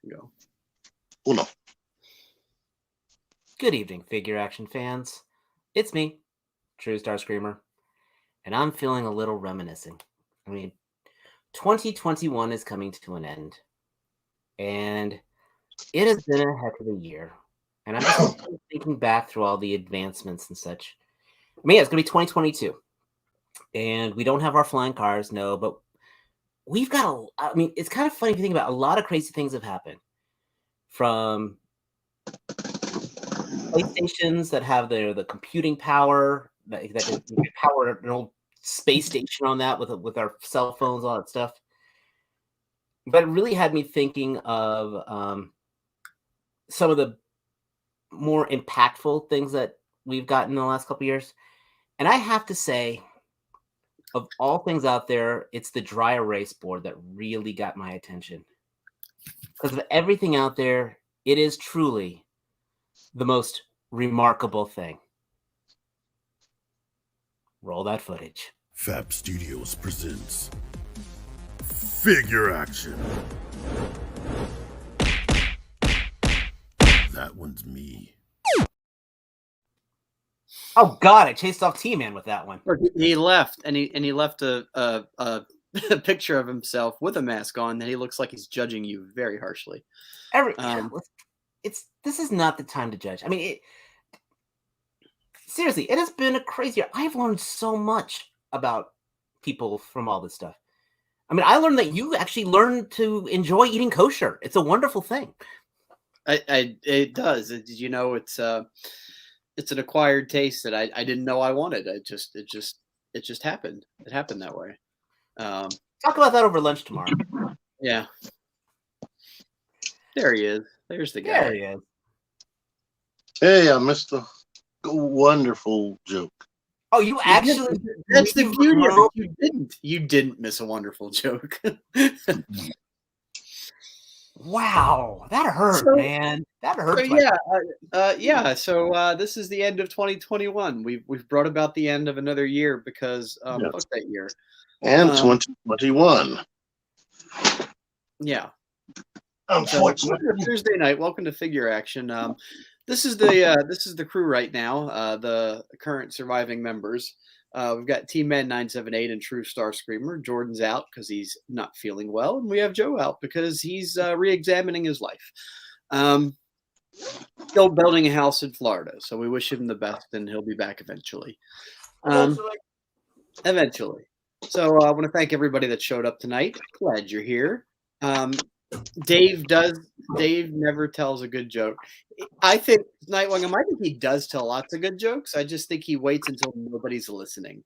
Go. Uno. Good evening, figure action fans. It's me, Trustarscreamer, and I'm feeling a little reminiscing. I mean, 2021 is coming to an end, and it has been a heck of a year. And I'm just thinking back through all the advancements and such. I mean, yeah, it's going to be 2022, and we don't have our flying cars, no, but we've got it's kind of funny if you think about it, a lot of crazy things have happened. From PlayStations that have the computing power that can power an old space station on that with our cell phones, all that stuff. But it really had me thinking of some of the more impactful things that we've gotten in the last couple of years. And I have to say, of all things out there, it's the dry erase board that really got my attention. Because of everything out there, it is truly the most remarkable thing. Roll that footage. Fab Studios presents Figure Action. That one's me. Oh God! I chased off T-Man with that one. He left, and he left a picture of himself with a mask on. That he looks like he's judging you very harshly. This is not the time to judge. I mean, seriously, it has been a crazy year. I've learned so much about people from all this stuff. I mean, I learned that you actually learn to enjoy eating kosher. It's a wonderful thing. It does. You know, it's an acquired taste that I didn't know I wanted. It just happened. It happened that way. Talk about that over lunch tomorrow. Yeah. There he is. There's the guy. There he is. Hey, I missed a wonderful joke. Oh, you actually? That's the beauty of it. You didn't miss a wonderful joke. Wow, that hurt, man. That hurt. So this is the end of 2021. We've brought about the end of another year because fuck that year. And 2021. Yeah. Unfortunately. Thursday night. Welcome to Figure Action. This is the crew right now. The current surviving members. We've got T-Man 978 and Trustarscreamer. Jordan's out because he's not feeling well, and we have Joe out because he's re-examining his life. Still building a house in Florida, so we wish him the best, and he'll be back eventually. Eventually. So I want to thank everybody that showed up tonight. Glad you're here. Dave never tells a good joke. I think Nightwing, I think he does tell lots of good jokes. I just think he waits until nobody's listening.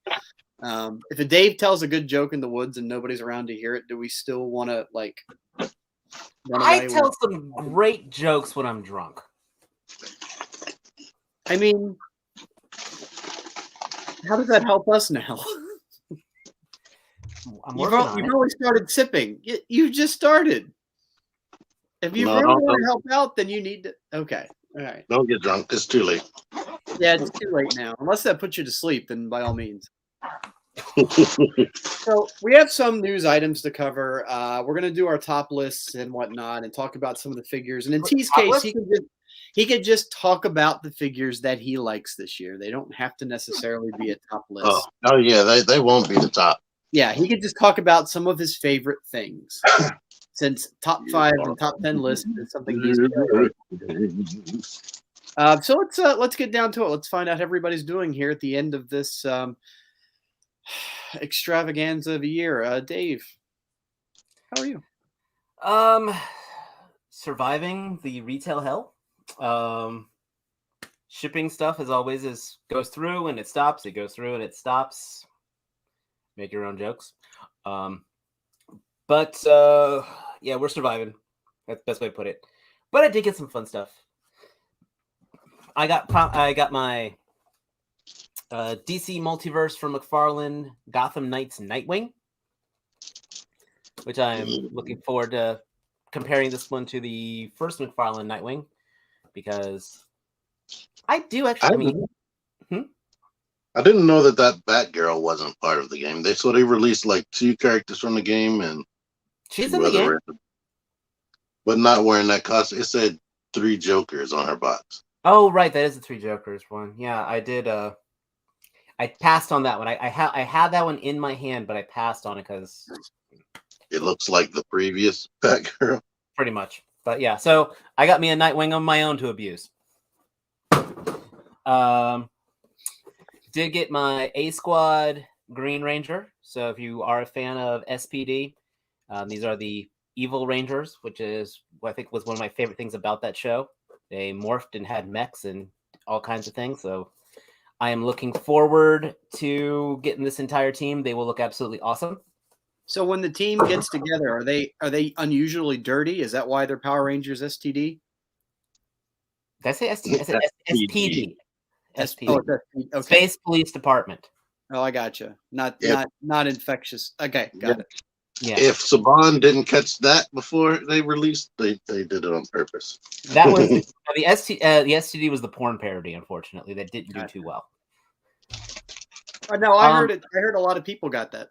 If a Dave tells a good joke in the woods and nobody's around to hear it, do we still want to I tell some great jokes when I'm drunk. I mean, how does that help us now? You've already started sipping. You just started. If you really want to help out, then you need to. Okay. All right. Don't get drunk. It's too late. Yeah, it's too late now. Unless that puts you to sleep, then by all means. So we have some news items to cover. We're going to do our top lists and whatnot and talk about some of the figures. And in T's case, he could just talk about the figures that he likes this year. They don't have to necessarily be a top list. Oh yeah, they won't be the top. Yeah, he could just talk about some of his favorite things. Since top 5 and top 10 list is something he's doing. So let's get down to it. Let's find out how everybody's doing here at the end of this extravaganza of a year. Dave, how are you? Surviving the retail hell. Shipping stuff as always goes through and it stops. It goes through and it stops. Make your own jokes. But yeah, we're surviving. That's the best way to put it. But I did get some fun stuff. I got my DC Multiverse from McFarlane Gotham Knights Nightwing, which I am looking forward to comparing this one to the first McFarlane Nightwing because I do actually. I didn't know that Batgirl wasn't part of the game. They released like 2 characters from the game and she's in the game. but not wearing that costume. It said 3 Jokers on her box. Oh, right, that is the Three Jokers one. Yeah, I did. I passed on that one. I had that one in my hand, but I passed on it because It looks like the previous Batgirl. pretty much. But yeah, so I got me a Nightwing of my own to abuse. Did get my A Squad Green Ranger. So if you are a fan of SPD, these are the Evil Rangers, which is what I think was one of my favorite things about that show. They morphed and had mechs and all kinds of things. So I am looking forward to getting this entire team. They will look absolutely awesome. So when the team gets together, are they unusually dirty? Is that why they're Power Rangers STD? Did I say STD? I said SPD. SPD. Oh, it's SPD. Okay. Space Police Department. Oh, I gotcha. Not infectious. Okay, got it. Yeah. If Saban didn't catch that before they released, they did it on purpose. That was the STD was the porn parody, unfortunately. That didn't do too well. No, I heard it. I heard a lot of people got that.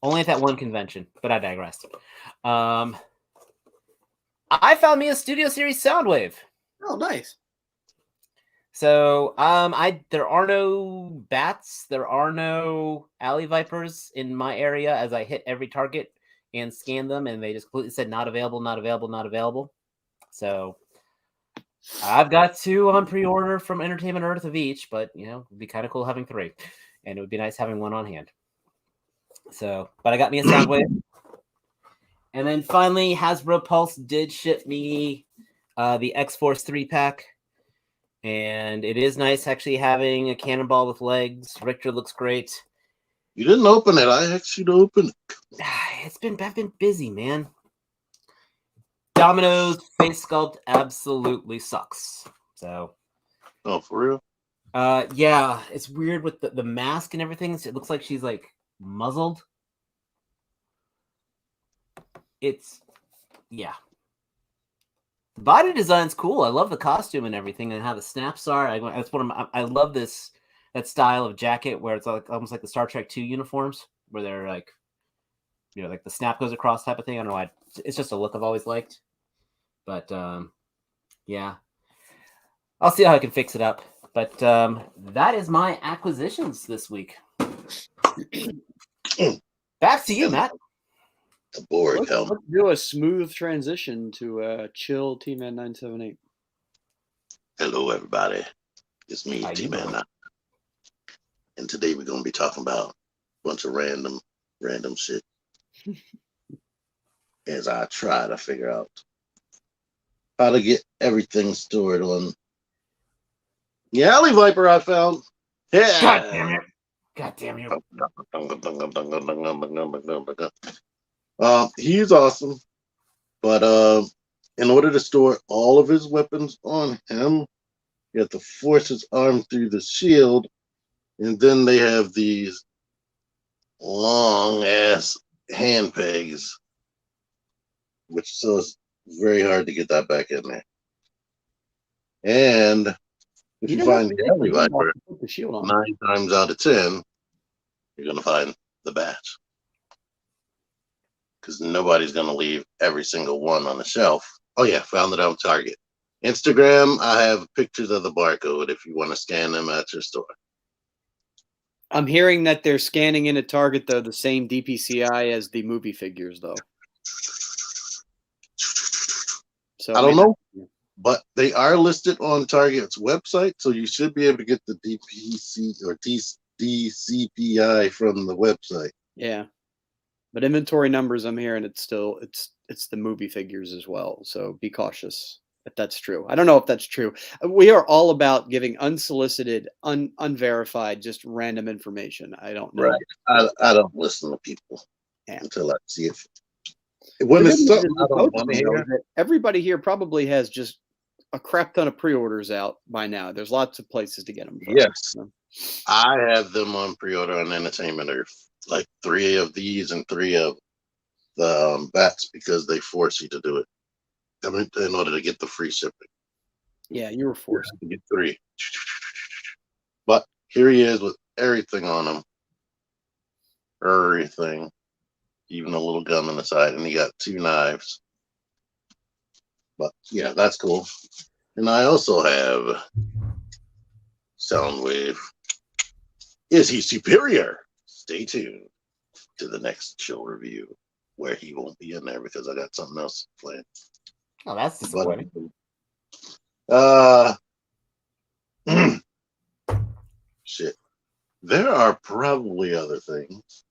Only at that one convention, but I digress. I found me a Studio Series Soundwave. Oh, nice. So there are no bats, there are no alley vipers in my area as I hit every target and scan them, and they just completely said not available, not available, not available. So I've got 2 on pre-order from Entertainment Earth of each, but it'd be kind of cool having 3, and it would be nice having 1 on hand. So, but I got me a Soundwave, and then finally Hasbro Pulse did ship me the X-Force 3-pack. And it is nice actually having a cannonball with legs. Richter looks great. You didn't open it. I asked you to open it. I've been busy, man. Domino's face sculpt absolutely sucks. So. Oh, for real? Yeah, it's weird with the mask and everything. It looks like she's like muzzled. Yeah. The body design's cool. I love the costume and everything, and how the snaps are. I love that style of jacket where it's like almost like the Star Trek II uniforms, where they're like, like the snap goes across type of thing. I don't know why. It's just a look I've always liked. But yeah, I'll see how I can fix it up. But that is my acquisitions this week. Back to you, Matt. The board. Let's do a smooth transition to Chill T-Man 978. Hello, everybody. It's me, How you T-Man. doing? And today we're going to be talking about a bunch of random shit as I try to figure out how to get everything stored on the Alley Viper I found. Yeah. God damn it. God damn you. He's awesome, but in order to store all of his weapons on him, you have to force his arm through the shield, and then they have these long ass hand pegs, which so it's very hard to get that back in there. And if you find the Alley Viper, put the shield on. 9 times out of 10, you're gonna find the bats. Because nobody's going to leave every single one on the shelf. Oh, yeah, found it on Target. Instagram, I have pictures of the barcode if you want to scan them at your store. I'm hearing that they're scanning in at Target, though, the same DPCI as the movie figures, though. So I don't know, but they are listed on Target's website, so you should be able to get the DPC or DCPI from the website. Yeah. But inventory numbers, I'm hearing it's the movie figures as well. So be cautious if that's true. I don't know if that's true. We are all about giving unsolicited, unverified, just random information. I don't know. Right. I don't listen to people until I see it. When it's something I don't want to know. Everybody here probably has just a crap ton of pre-orders out by now. There's lots of places to get them from. Yes. So. I have them on pre-order on Entertainment Earth. Like 3 of these and 3 of the bats because they force you to do it. I mean, in order to get the free shipping. Yeah, you were forced to get 3. But here he is with everything on him. Everything. even a little gum in the side, and he got 2 knives. But yeah, that's cool. And I also have Soundwave. Is he superior? Stay tuned to the next show review where he won't be in there because I got something else planned. Oh, that's disappointing. Shit. There are probably other things.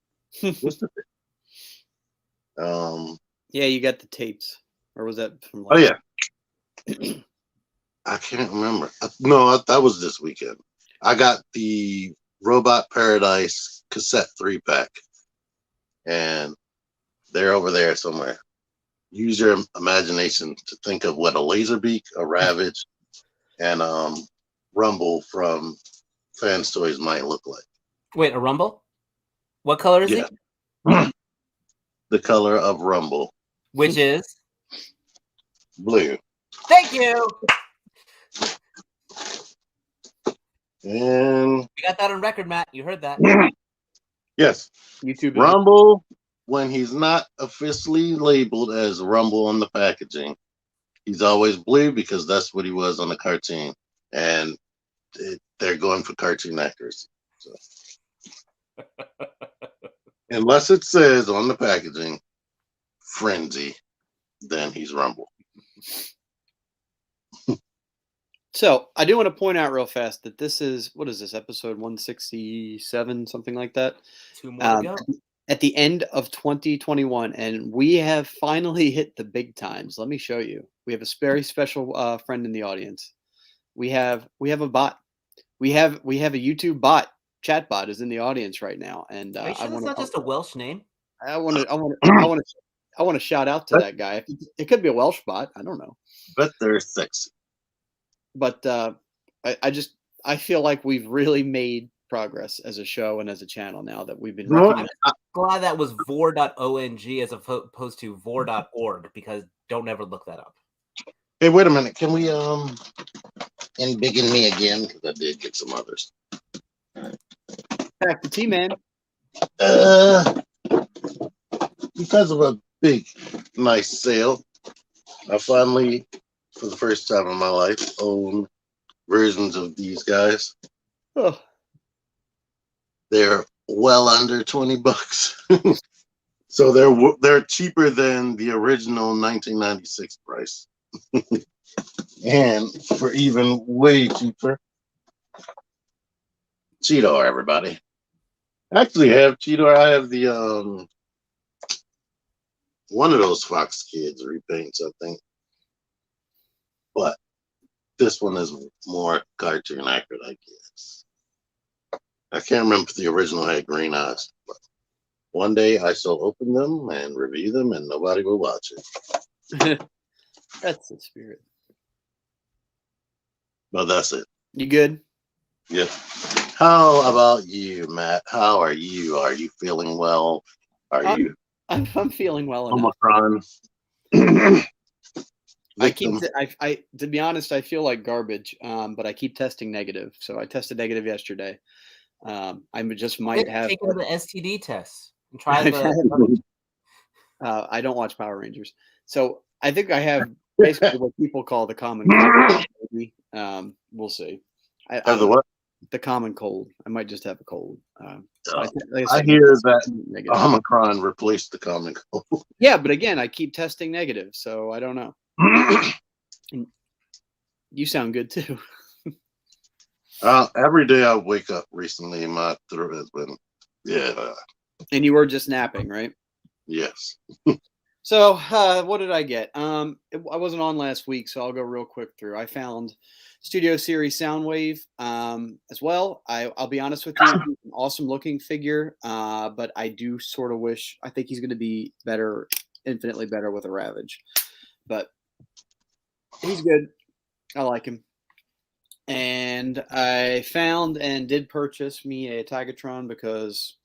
What's the thing? Yeah, you got the tapes, or was that from? Oh yeah. I can't remember. No, that was this weekend. I got the Robot Paradise cassette 3-pack, and they're over there somewhere. Use your imagination to think of what a Laserbeak, a Ravage, and Rumble from Fans Toys might look like. Wait, a Rumble? What color is it? The color of Rumble. Which is? Blue. Thank you! And You got that on record, Matt. You heard that. yes. YouTube. Rumble, when he's not officially labeled as Rumble on the packaging, he's always blue because that's what he was on the cartoon. And they're going for cartoon accuracy. So. Unless it says on the packaging, Frenzy, then he's Rumble. So I do want to point out real fast that this is, what is this, episode 167, something like that? 2 more to go. At the end of 2021, and we have finally hit the big times. Let me show you. We have a very special friend in the audience. We have a bot. We have a YouTube bot. Chat bot is in the audience right now, and Are you sure that's not just a Welsh name? I want to shout out to that guy. It could be a Welsh bot. I don't know. But they're sexy. But I feel like we've really made progress as a show and as a channel now that we've been recognized. I'm glad that was vor.ong as opposed to vor.org, because don't ever look that up. Hey, wait a minute. Can we embiggen me again? Because I did get some others. Back to T-Man. Because of a big, nice sale, I finally, for the first time in my life, own versions of these guys. Oh. They're well under $20. So they're cheaper than the original 1996 price. And for even way cheaper, Cheetor, everybody. I actually have Cheetor. I have the one of those Fox Kids repaints, I think. But this one is more cartoon accurate, I guess. I can't remember if the original had green eyes, but one day I shall open them and review them, and nobody will watch it. That's the spirit. But that's it. You good? Yeah. How about you, Matt? How are you? Are you feeling well? I'm feeling well enough. Omicron? To be honest, I feel like garbage, but I keep testing negative. So I tested negative yesterday. I just might have taken the STD test and try the. I don't watch Power Rangers, so I think I have basically what people call the common cold. We'll see. The what? The common cold. I might just have a cold. I hear that negative. Omicron replaced the common cold. Yeah, but again, I keep testing negative, so I don't know. You sound good too. Every day I wake up recently, my throat has been, And you were just napping, right? Yes. So what did I get? I wasn't on last week, so I'll go real quick through. I found Studio Series Soundwave as well. I'll be honest with you, he's an awesome looking figure, but I do sort of wish, I think he's going to be better, infinitely better with a Ravage. But he's good. I like him. And I found and did purchase me a Tigatron because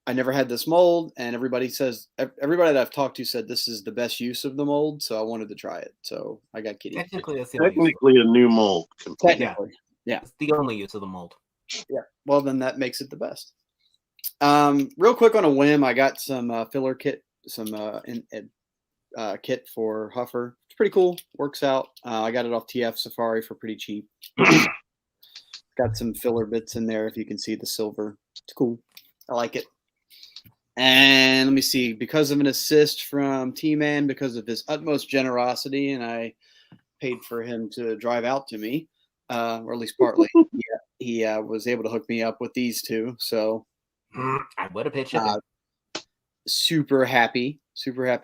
I never had this mold, and everybody that I've talked to said this is the best use of the mold, so I wanted to try it. So I got Kitty. Technically, that's a new mold. Technically, yeah. It's the only use of the mold. Yeah. Well, then that makes it the best. Real quick on a whim, I got some filler kit kit for Huffer. It's pretty cool. Works out. I got it off TF Safari for pretty cheap. Got some filler bits in there if you can see the silver. It's cool. I like it. And let me see. Because of an assist from T-Man, because of his utmost generosity, and I paid for him to drive out to me, or at least partly. He was able to hook me up with these two. So I would have paid shipping. Super happy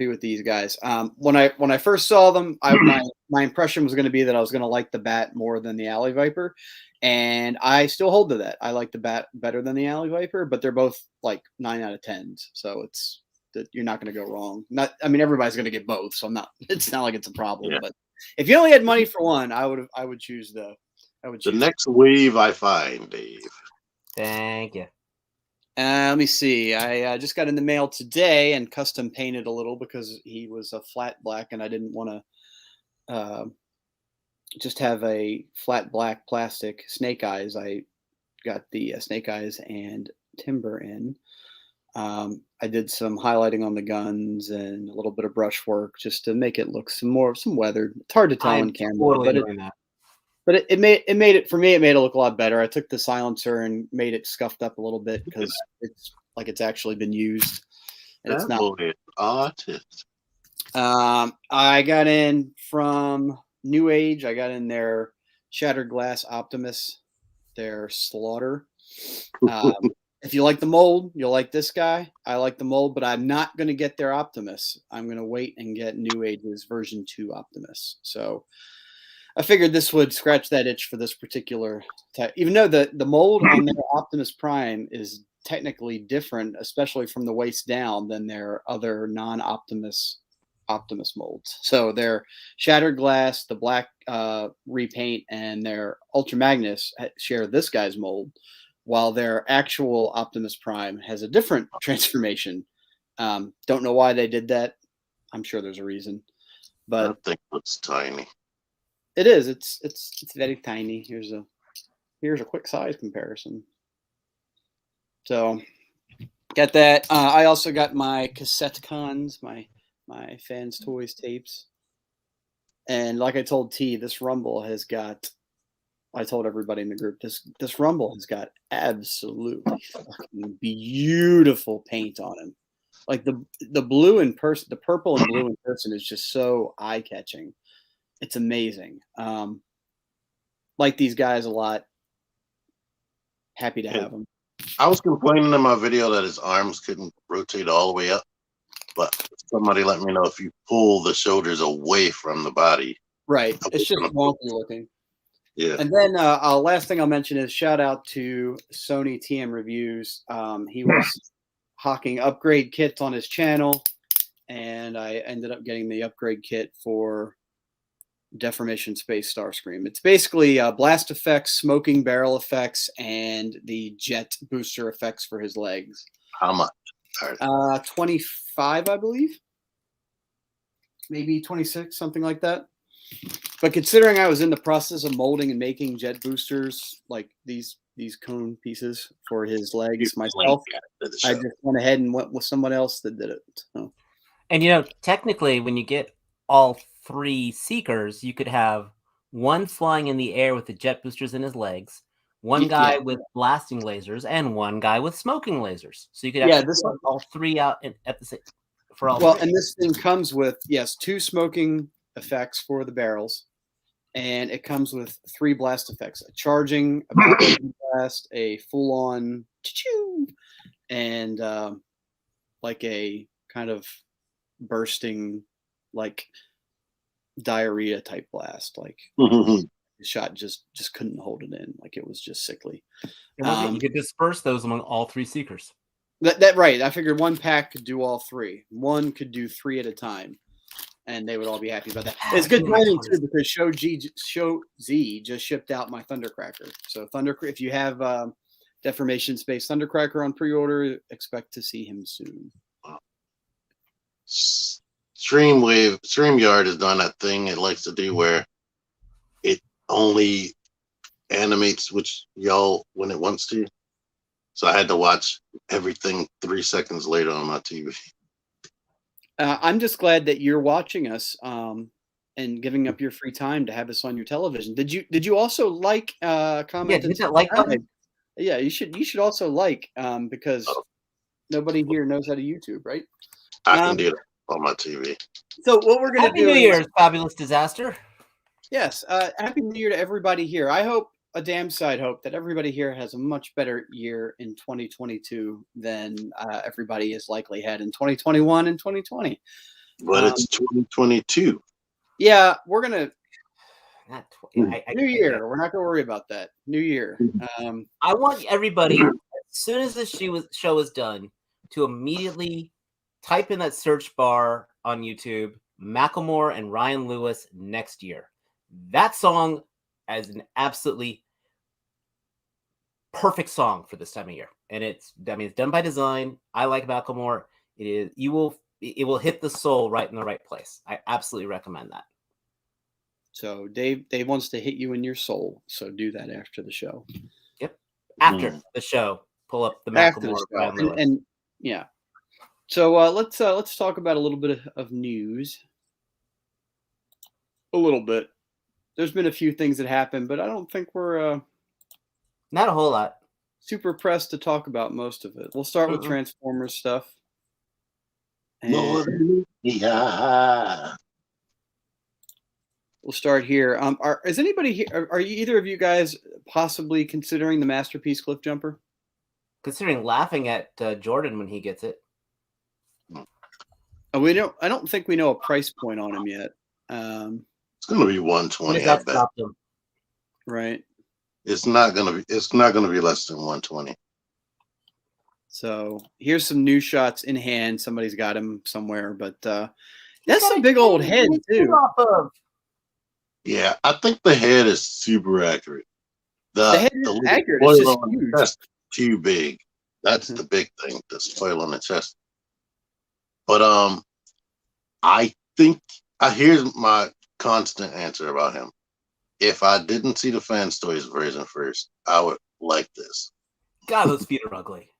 with these guys. When I first saw them, my impression was going to be that I was going to like the Bat more than the Alley Viper, and I still hold to that. I like the Bat better than the Alley Viper, but they're both like 9 out of 10s, so it's you're not going to go wrong. Everybody's going to get both, so it's not like it's a problem. Yeah. But if you only had money for one, I would choose the next wave I find, Dave. Thank you. Let me see. I just got in the mail today and custom painted a little because he was a flat black and I didn't want to just have a flat black plastic snake eyes. I got the snake eyes and timber in. I did some highlighting on the guns and a little bit of brush work just to make it look some weathered. It's hard to tell on camera, but it made it for me. It made it look a lot better. I took the silencer and made it scuffed up a little bit because it's like it's actually been used. And it's not artist. I got in from New Age. I got in their Shattered Glass Optimus, their Slaughter. If you like the mold, you'll like this guy. I like the mold, but I'm not going to get their Optimus. I'm going to wait and get New Age's version 2 Optimus. So I figured this would scratch that itch for this particular type, even though the mold on their Optimus Prime is technically different, especially from the waist down, than their other non-Optimus molds. So their Shattered Glass, the black repaint, and their Ultra Magnus share this guy's mold, while their actual Optimus Prime has a different transformation. Don't know why they did that. I'm sure there's a reason, but I think it's tiny. It is. It's very tiny. Here's a quick size comparison. So, got that. I also got my cassette cons, my Fans Toys tapes, and like I told T, this Rumble has got. I told everybody in the group this Rumble has got absolutely fucking beautiful paint on him. Like the blue in person, the purple and blue in person is just so eye catching. It's amazing. Like these guys a lot. Happy to have them. I was complaining in my video that his arms couldn't rotate all the way up, but somebody let me know if you pull the shoulders away from the body. Right. It's just wonky looking. Yeah. And then last thing I'll mention is shout out to Sony TM Reviews. He was hawking upgrade kits on his channel, and I ended up getting the upgrade kit for Deformation Space Starscream. It's basically blast effects, smoking barrel effects, and the jet booster effects for his legs. How much? 25, I believe. Maybe 26, something like that. But considering I was in the process of molding and making jet boosters, like these cone pieces for his legs myself, I just went ahead and went with someone else that did it. So. And technically, when you get all 3 Seekers, you could have one flying in the air with the jet boosters in his legs, one guy with blasting lasers, and one guy with smoking lasers. So you could have all 3 out at the same. For all. Well, 3. And this thing comes with 2 smoking effects for the barrels, and it comes with 3 blast effects: a charging, a blast, a full-on choo-choo, and like a kind of bursting, like diarrhea type blast. Like the shot just couldn't hold it in. Like it was just sickly. You could disperse those among all 3 Seekers. That right. I figured one pack could do all 3. One could do 3 at a time, and they would all be happy about that. It's good timing too, because Show Z just shipped out my Thundercracker. So if you have Deformation Space Thundercracker on pre-order, expect to see him soon. StreamYard has done that thing it likes to do where it only animates when it wants to. So I had to watch everything 3 seconds later on my TV. I'm just glad that you're watching us and giving up your free time to have us on your television. Did you also like comment and hit that like button. subscribe? Yeah, you should also like because Oh. nobody here knows how to YouTube, right? I can do that on my TV. So what we're gonna Happy do New is, Year's, fabulous disaster. yes, Happy New Year to everybody here. I hope, a damn side hope, that everybody here has a much better year in 2022 than everybody has likely had in 2021 and 2020. But it's 2022. Yeah, we're gonna Not tw- Hmm. New Year. We're not gonna worry about that. New Year. I want everybody, as soon as this show is done, to immediately type in that search bar on YouTube, Macklemore and Ryan Lewis next year. That song is an absolutely perfect song for this time of year, and it's done by design. I like Macklemore. It will hit the soul right in the right place. I absolutely recommend that. So Dave wants to hit you in your soul. So do that after the show. Yep. After the show, pull up the After the Macklemore show. Ryan Lewis. And yeah. So let's talk about a little bit of news. A little bit. There's been a few things that happened, but I don't think we're Not a whole lot. super pressed to talk about most of it. We'll start with Transformers stuff. And Yeah. we'll start here. Is anybody here? Are you, either of you guys possibly considering the Masterpiece Cliff Jumper? Considering laughing at Jordan when he gets it. Oh, we don't. I don't think we know a price point on him yet. It's gonna be 120. I That bet. stopped him. Right. It's not gonna be less than 120. So here's some new shots in hand. Somebody's got him somewhere, but that's a big old head too. Yeah, I think the head is super accurate. The head is accurate. Spoil It's just on huge. the chest, too big. That's the big thing. The spoil on the chest. But I think here's my constant answer about him. If I didn't see the Fan Stories version first, I would like this. God, those feet are ugly.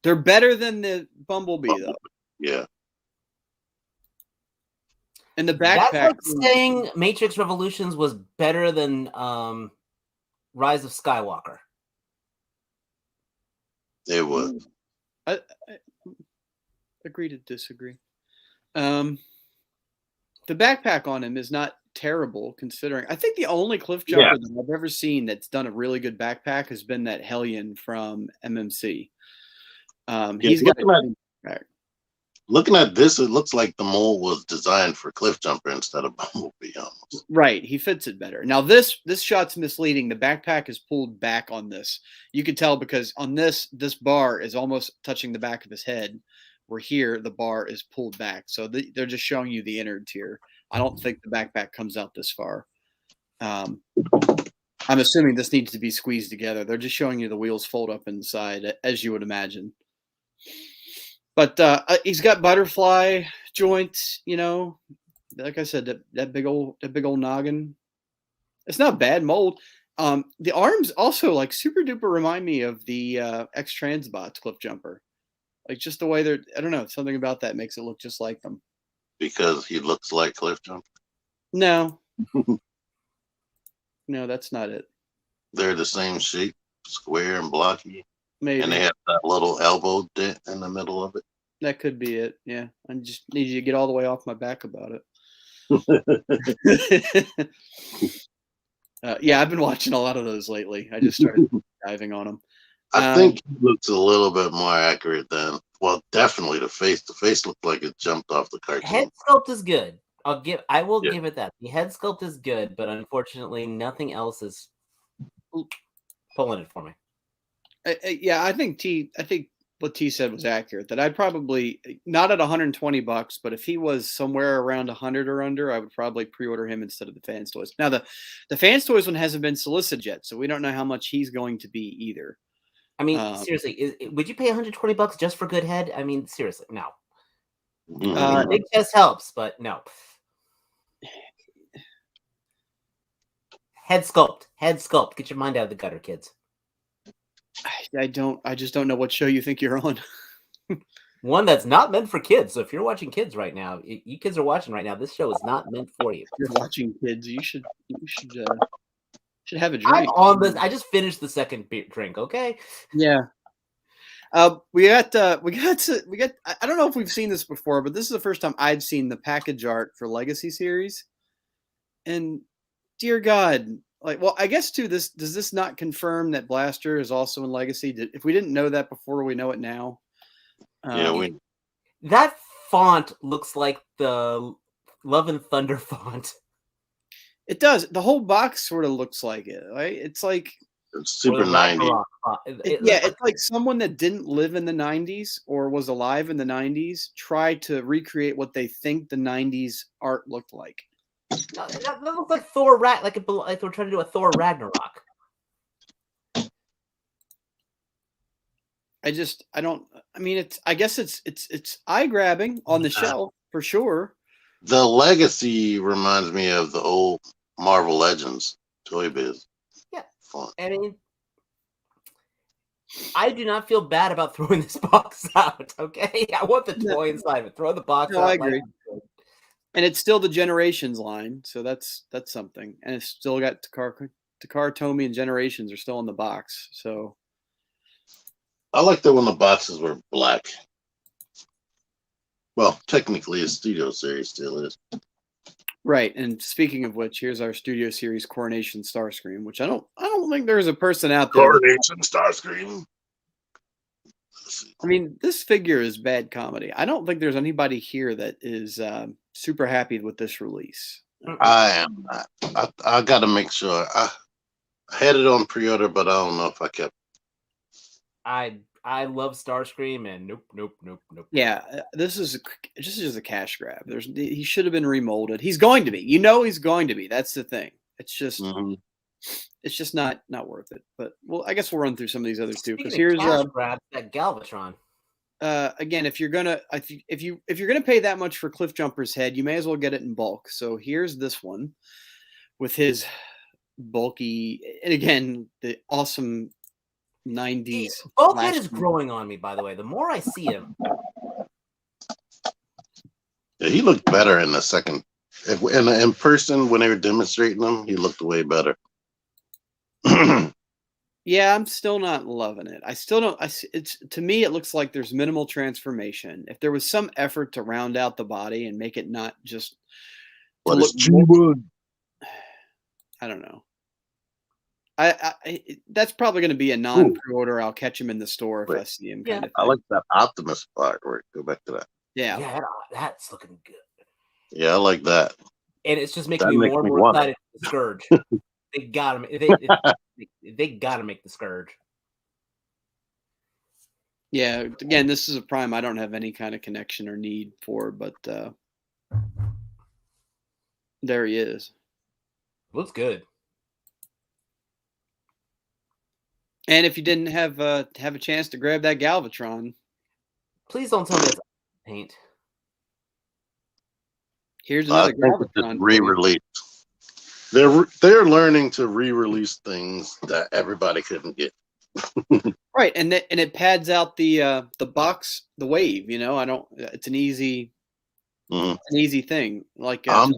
They're better than the Bumblebee, though. Yeah. And the backpack. That's like saying Matrix Revolutions was better than Rise of Skywalker. It was. I agree to disagree. The backpack on him is not terrible, considering. I think the only cliff jumper that I've ever seen that's done a really good backpack has been that Hellion from MMC. He's got looking at this, it looks like the mold was designed for cliff jumper instead of Bumblebee almost. Right, he fits it better. Now this shot's misleading. The backpack is pulled back on this. You can tell because on this bar is almost touching the back of his head, where here the bar is pulled back. So they're just showing you the innards here. I don't think the backpack comes out this far. I'm assuming this needs to be squeezed together. They're just showing you the wheels fold up inside, as you would imagine. But he's got butterfly joints, you know. Like I said, that big old noggin. It's not bad mold. The arms also like super duper remind me of the X-Transbots cliff jumper. Like just the way they're, I don't know, something about that makes it look just like them. Because he looks like cliff jumper? No. No, that's not it. They're the same shape, square and blocky. Maybe. And they have that little elbow dent in the middle of it. That could be it. Yeah. I just need you to get all the way off my back about it. Yeah, I've been watching a lot of those lately. I just started diving on them. I think he looks a little bit more accurate than, well, definitely the face. The face looked like it jumped off the cartoon. Head sculpt is good. I will give it that. The head sculpt is good, but unfortunately, nothing else is pulling it for me. Yeah, I think what T said was accurate. That I'd probably not at $120, but if he was somewhere around 100 or under, I would probably pre-order him instead of the Fans Toys. Now the Fans Toys one hasn't been solicited yet, so we don't know how much he's going to be either. I mean, seriously, would you pay $120 just for good head? I mean, seriously, no. Big chest helps, but no. Head sculpt. Get your mind out of the gutter, kids. I just don't know what show you think you're on. One that's not meant for kids. So if you're watching kids right now, you kids are watching right now, this show is not meant for you. If you're watching kids, you should have a I'm drink. on this. I just finished the second drink. Okay. Yeah. We got. I don't know if we've seen this before, but this is the first time I'd seen the package art for Legacy series. And dear God, well, I guess too. Does this not confirm that Blaster is also in Legacy? If we didn't know that before, we know it now. That font looks like the Love and Thunder font. It does. The whole box sort of looks like it, right? It's like it's super 90s. It's like someone that didn't live in the 90s or was alive in the 90s tried to recreate what they think the 90s art looked like. That looks like Thor like they're trying to do a Thor Ragnarok. I guess it's eye grabbing on the shelf for sure. The Legacy reminds me of the old Marvel Legends Toy Biz. Yeah. Fun. I mean, I do not feel bad about throwing this box out. Okay, I want the toy inside of it. Throw the box out. I agree. And it's still the Generations line, so that's something. And it's still got Takar, Tomy, and Generations are still in the box. So I like that when the boxes were black. Well, technically, a studio series still is. Right. And speaking of which, here's our studio series Coronation Starscream, which I don't think there's a person out there. Coronation Starscream. I mean, this figure is bad comedy. I don't think there's anybody here that is super happy with this release. I am not. I got to make sure. I had it on pre-order, but I don't know if I kept. I love Starscream, and nope. Yeah, this is just a cash grab. He should have been remolded. He's going to be. He's going to be. That's the thing. It's just it's just not worth it. But well, I guess we'll run through some of these others too. Because here's grab that Galvatron. Again, if you're gonna pay that much for Cliff Jumper's head, you may as well get it in bulk. So here's this one with his bulky, and again the awesome 90s. Bulkhead is growing on me, by the way. The more I see him. Yeah, he looked better in the second. In person, when they were demonstrating him, he looked way better. Yeah, I'm still not loving it. I still don't. To me, it looks like there's minimal transformation. If there was some effort to round out the body and make it not just. What is G1? I don't know. That's probably going to be a non-pre-order. I'll catch him in the store if I see him. Yeah. Kind of I like that Optimus part. Right, go back to that. Yeah, that's looking good. Yeah, I like that. And it's just making me more and more excited for the Scourge. They got him. They got to make the Scourge. Yeah. Again, this is a Prime I don't have any kind of connection or need for, but there he is. Looks good. And if you didn't have a chance to grab that Galvatron, please don't tell me it's paint. Here's another Galvatron re-release. They're learning to re-release things that everybody couldn't get. Right, and it pads out the box, the wave. It's an easy, an easy thing. Like I'm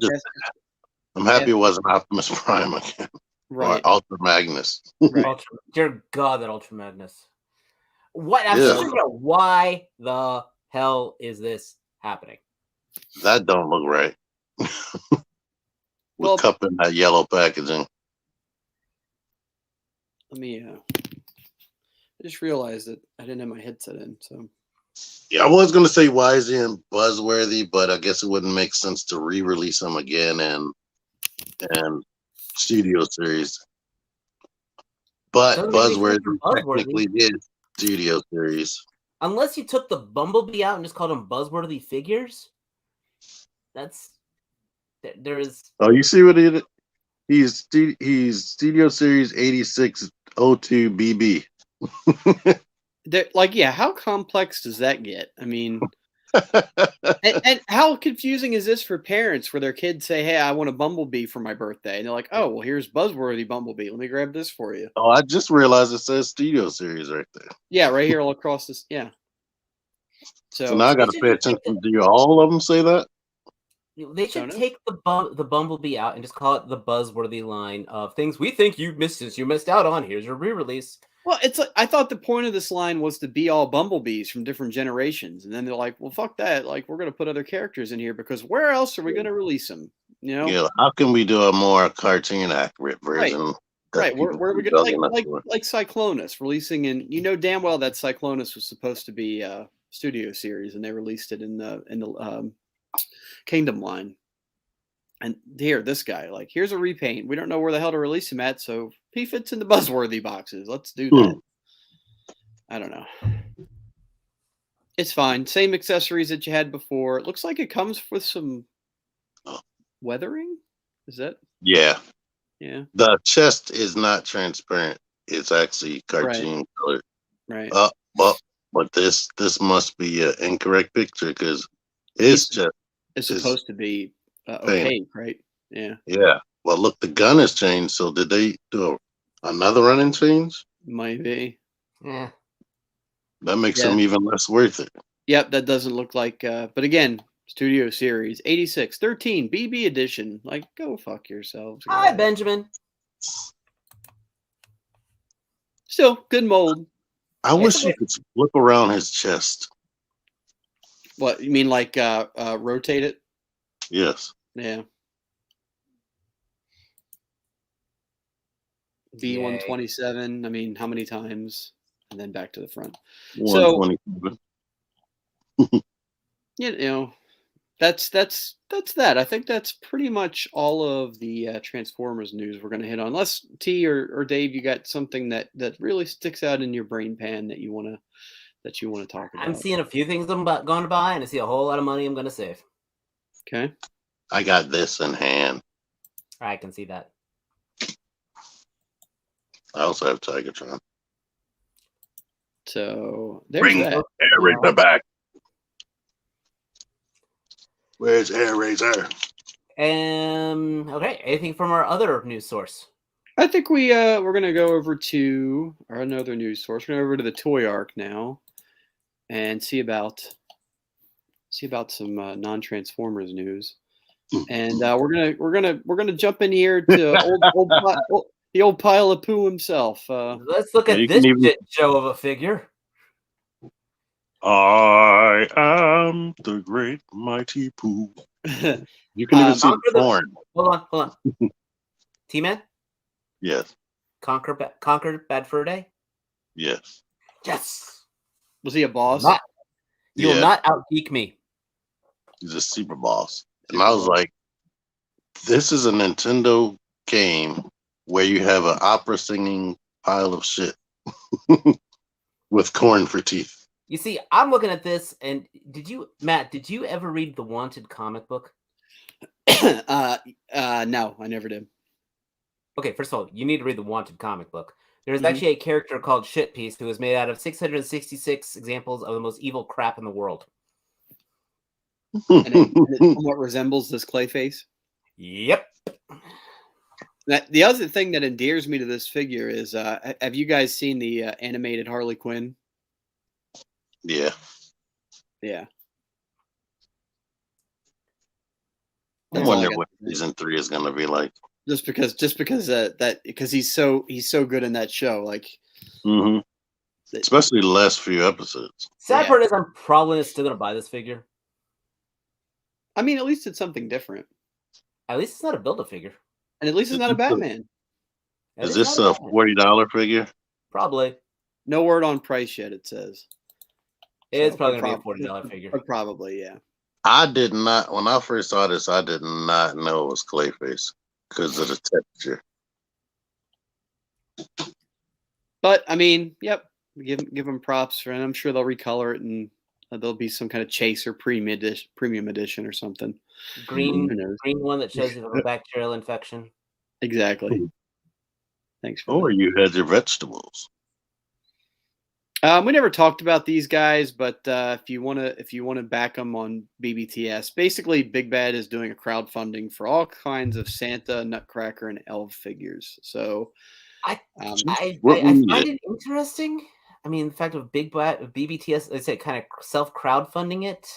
happy it wasn't Optimus Prime again. Right. Or Ultra Magnus. Right. Dear God, that Ultra Magnus. What? I'm just thinking, why the hell is this happening? That don't look right. With cup in that yellow packaging. Let me. I just realized that I didn't have my headset in. So. Yeah, I was gonna say why is he in Buzzworthy, but I guess it wouldn't make sense to re-release him again and Studio Series. But Buzzworthy technically is Studio Series. Unless you took the Bumblebee out and just called them Buzzworthy figures. There is. Oh, you see what he did? He's Studio Series 8602 BB. How complex does that get? I mean, and how confusing is this for parents where their kids say, "Hey, I want a Bumblebee for my birthday," and they're like, "Oh, well, here's Buzzworthy Bumblebee. Let me grab this for you." Oh, I just realized it says Studio Series right there. Yeah, right here all across this. Yeah. So now I got to They pay should just take attention. Do all of them say that? They should Don't know. take the Bumblebee out and just call it the buzzworthy line of things we think you missed out on. Here's your re-release. Well, it's like I thought the point of this line was to be all bumblebees from different generations, and then they're like, "Well, fuck that! Like, we're gonna put other characters in here because where else are we gonna release them?" You know? Yeah. How can we do a more cartoon accurate version? That Right. people Where are we be gonna bugging us for? like Cyclonus releasing in? You know damn well that Cyclonus was supposed to be a studio series, and they released it in the Kingdom line. And here, this guy, like, here's a repaint. We don't know where the hell to release him at, so he fits in the buzzworthy boxes. Let's do that. I don't know. It's fine. Same accessories that you had before. It looks like it comes with some weathering. Is that? Yeah. Yeah. The chest is not transparent. It's actually cartoon colored. Right. But this must be an incorrect picture because it's just It's supposed to be opaque, right? Yeah. Yeah. Well, look, the gun has changed. So did they do another running change? Might be. Yeah. That makes them even less worth it. Yep, that doesn't look like. But again, Studio Series 86 13 BB edition. Like, go fuck yourselves. Hi, Benjamin. Still good mold. I wish you could flip around his chest. What you mean, like rotate it? Yes. Yeah. B127. I mean, how many times? And then back to the front. 127. You know, that's that. I think that's pretty much all of the Transformers news we're going to hit on. Unless T or Dave, you got something that really sticks out in your brain pan that you want to talk about. I'm seeing a few things I'm going to buy, and I see a whole lot of money I'm going to save. Okay. I got this in hand. I can see that. I also have Tigatron. So there's Bring that. Air Razor back. Where's Air Razor? Okay. Anything from our other news source? I think we're gonna go over to another news source. We're gonna go over to the Toy Arc now, and see about some non-Transformers news. And we're gonna jump in here to the old pile of poo himself. Let's look at this shit show of a figure. I am the great mighty Pooh. You can even see the horn. Hold on. T-Man? Yes. Conquer Bad Fur Day? Yes. Yes. Was he a boss? You will not out-geek me. He's a super boss. And I was like, this is a Nintendo game where you have an opera singing pile of shit with corn for teeth. You see, I'm looking at this, and Matt, did you ever read the Wanted comic book? No, I never did. Okay, first of all, you need to read the Wanted comic book. There's actually a character called Shitpiece who is made out of 666 examples of the most evil crap in the world. And it somewhat resembles this Clayface. Yep. The other thing that endears me to this figure is, have you guys seen the animated Harley Quinn? Yeah. Yeah. I wonder what season 3 is going to be like. Just because he's so good in that show, like. Mm-hmm. Especially the last few episodes. Sad part is I'm probably still gonna buy this figure. I mean, at least it's something different. At least it's not a Build-A-Figure. And at least it's not a Batman. Is this a $40 figure? Probably. No word on price yet, it says. It's probably going to be a $40 figure. Probably, yeah. I did not, when I first saw this, I did not know it was Clayface because of the texture. But, I mean, yep. Give them props, and I'm sure they'll recolor it, and there'll be some kind of chase or premium edition or something. Green one that shows you have a bacterial infection. Exactly. Thanks for that. You had your vegetables. We never talked about these guys, but if you want to back them on BBTS, basically Big Bad is doing a crowdfunding for all kinds of Santa, Nutcracker, and Elf figures. So I find it interesting. I mean, the fact of BBTS, they say kind of self-crowdfunding it.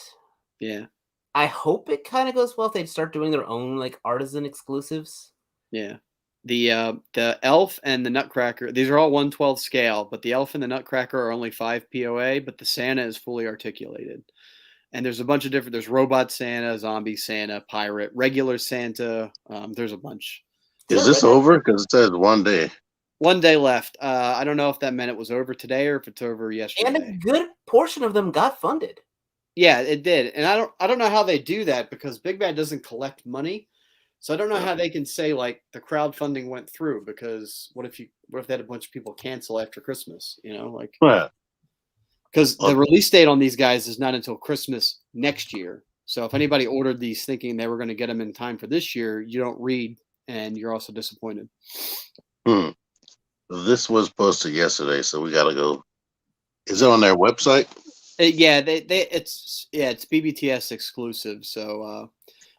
Yeah. I hope it kind of goes well if they start doing their own like artisan exclusives. Yeah. The Elf and the Nutcracker, these are all 1/12 scale, but the Elf and the Nutcracker are only 5 POA, but the Santa is fully articulated. And there's a bunch of different, there's Robot Santa, Zombie Santa, Pirate, Regular Santa. There's a bunch. Is this over? Because it says 1 day. 1 day left. I don't know if that meant it was over today or if it's over yesterday. And a good portion of them got funded. Yeah, it did. And I don't know how they do that because Big Bad doesn't collect money. So I don't know how they can say like the crowdfunding went through, because what if they had a bunch of people cancel after Christmas, like because the release date on these guys is not until Christmas next year. So if anybody ordered these thinking they were going to get them in time for this year, you don't read and you're also disappointed. This was posted yesterday, so we got to go. Is it on their website? Yeah, it's BBTS exclusive. So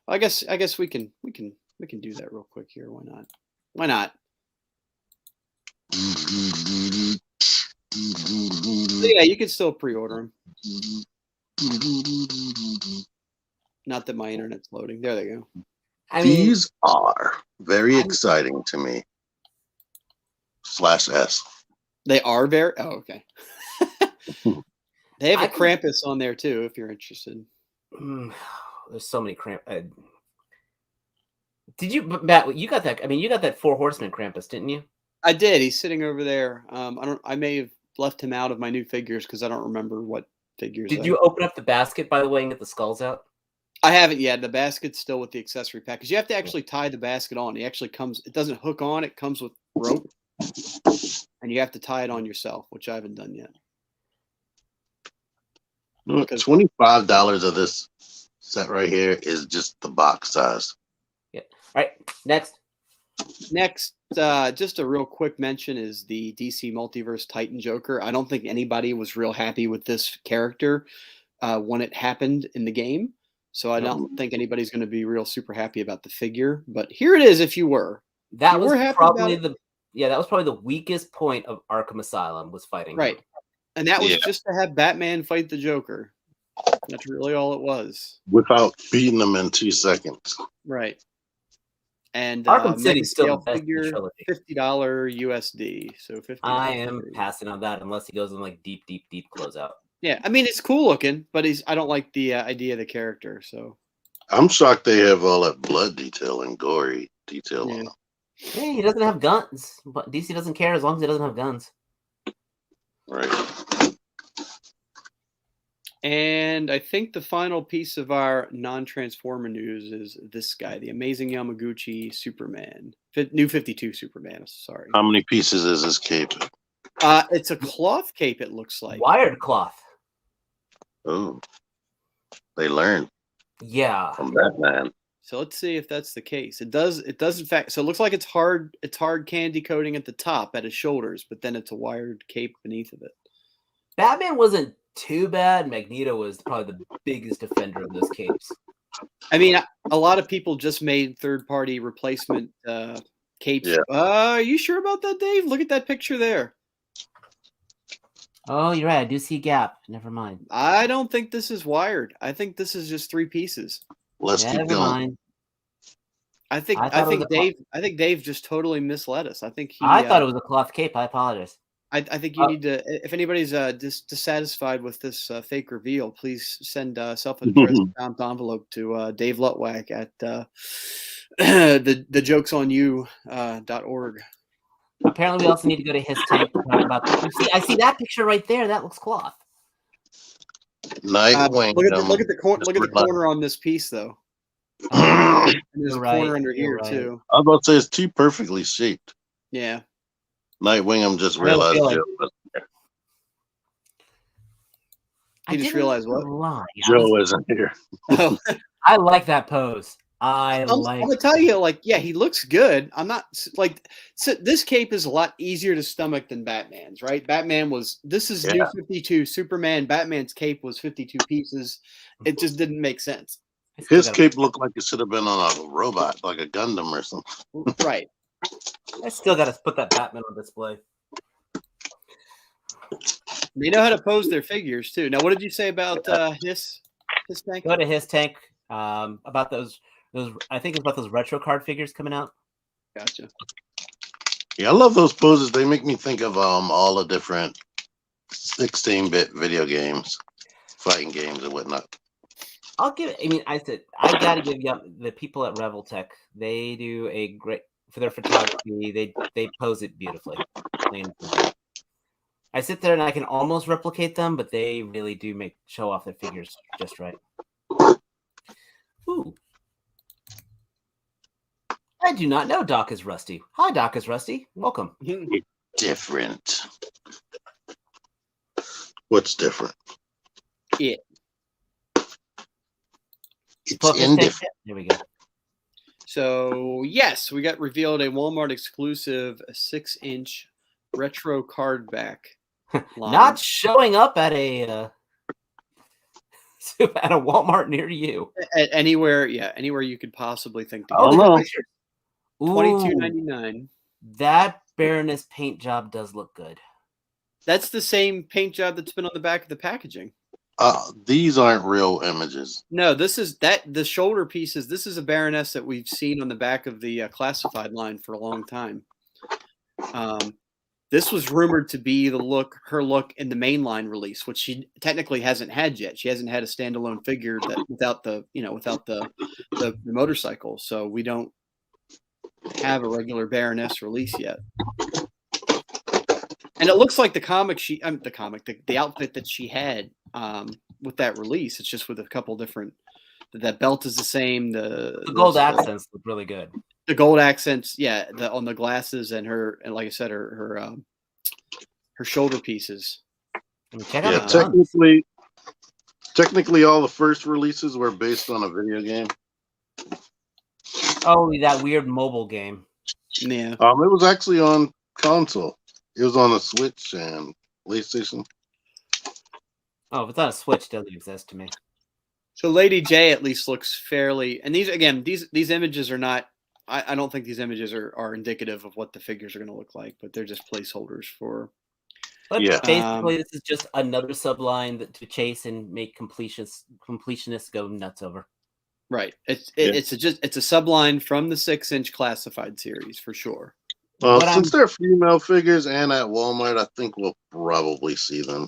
I guess we can do that real quick here. Why not? Why not? So yeah, you can still pre-order them. Not that my internet's loading. There they go. These are very exciting to me. /S. They are very. Oh, okay. They have a Krampus on there too, if you're interested. There's so many Krampus. Did you, Matt? You got that? I mean, you got that 4 Horsemen Krampus, didn't you? I did. He's sitting over there. I may have left him out of my new figures because I don't remember what figures. Did you open up the basket, by the way, and get the skulls out? I haven't yet. The basket's still with the accessory package. You have to actually tie the basket on. It actually comes. It doesn't hook on. It comes with rope, and you have to tie it on yourself, which I haven't done yet. $25 of this set right here is just the box size. Yeah. All right. Next, just a real quick mention is the DC Multiverse Titan Joker. I don't think anybody was real happy with this character when it happened in the game. So I don't think anybody's going to be real super happy about the figure. But here it is if you were. That was probably the weakest point of Arkham Asylum was fighting. Right. And that was just to have Batman fight the Joker. That's really all it was. Without beating them in 2 seconds. Right. And Arkham City's still the figure, $50 USD. So $50. I am passing on that unless he goes in like deep closeout. Yeah, I mean it's cool looking, but I don't like the idea of the character. So I'm shocked they have all that blood detail and gory detail on him. Hey, he doesn't have guns, but DC doesn't care as long as he doesn't have guns. Right. And I think the final piece of our non-Transformer news is this guy, the Amazing Yamaguchi Superman, New 52 Superman. Sorry. How many pieces is this cape? It's a cloth cape. It looks like wired cloth. Oh, they learned. Yeah. From Batman. So let's see if that's the case. It does in fact. So it looks like it's hard candy coating at the top at his shoulders, but then it's a wired cape beneath of it. Batman wasn't too bad. Magneto was probably the biggest defender of those capes. I mean, a lot of people just made third-party replacement capes. Yeah. Are you sure about that, Dave? Look at that picture there. Oh, you're right. I do see a gap. Never mind. I don't think this is wired. I think this is just 3 pieces. Let's keep going. Mind. I think Dave just totally misled us. I think I thought it was a cloth cape. I apologize. I think you need to. If anybody's dissatisfied with this fake reveal, please send self-addressed envelope to Dave Lutwak at thejokesonyou.org. Apparently, we also need to go to his tank to talk about this. I see that picture right there. That looks cloth. Nightwing. Look at the corner on this piece, though. There's a corner under here too. I was about to say it's too perfectly shaped. Yeah. Nightwing, I'm just realized. He just realized what? Joe isn't here. Oh. I like that pose. I'm gonna tell you, he looks good. I'm not this cape is a lot easier to stomach than Batman's, right? This is New 52 Superman. Batman's cape was 52 pieces. It just didn't make sense. His cape looked like it should have been on a robot, like a Gundam or something. Right. I still got to put that Batman on display. They know how to pose their figures too. Now, what did you say about his tank? Go to his tank. About those. I think it's about those retro card figures coming out. Gotcha. Yeah, I love those poses. They make me think of all the different 16-bit video games, fighting games, and whatnot. I'll give. I mean, I gotta give you the people at Reveltech. They do a great for their photography. They pose it beautifully. I sit there and I can almost replicate them, but they really do show off their figures just right. Ooh. I do not know Doc is Rusty. Hi, Doc is Rusty. Welcome. Different. What's different? Yeah. It's indifferent. There we go. So yes, we got revealed a Walmart exclusive 6-inch retro card back. Not showing up at a Walmart near you. At anywhere you could possibly think to Oh, get. no. $22.99. That Baroness paint job does look good. That's the same paint job that's been on the back of the packaging. These aren't real images. No, this is the shoulder pieces. This is a Baroness that we've seen on the back of the classified line for a long time. This was rumored to be her look in the mainline release, which she technically hasn't had yet. She hasn't had a standalone figure without the motorcycle. So we don't have a regular Baroness release yet. And it looks like the outfit that she had with that release. It's just with a couple different. That belt is the same. The gold accents look really good. The gold accents, yeah, on the glasses and like I said, her shoulder pieces. Yeah, technically, all the first releases were based on a video game. Oh, that weird mobile game. Yeah. It was actually on console. It was on the Switch and PlayStation. Oh, if it's on a Switch, it doesn't exist to me. So Lady J at least looks fairly, and these images are not. I don't think these images are indicative of what the figures are going to look like, but they're just placeholders for. But basically, this is just another subline to chase and make completionists go nuts over. Right. It's a subline from the 6-inch classified series for sure. Since they're female figures and at Walmart, I think we'll probably see them.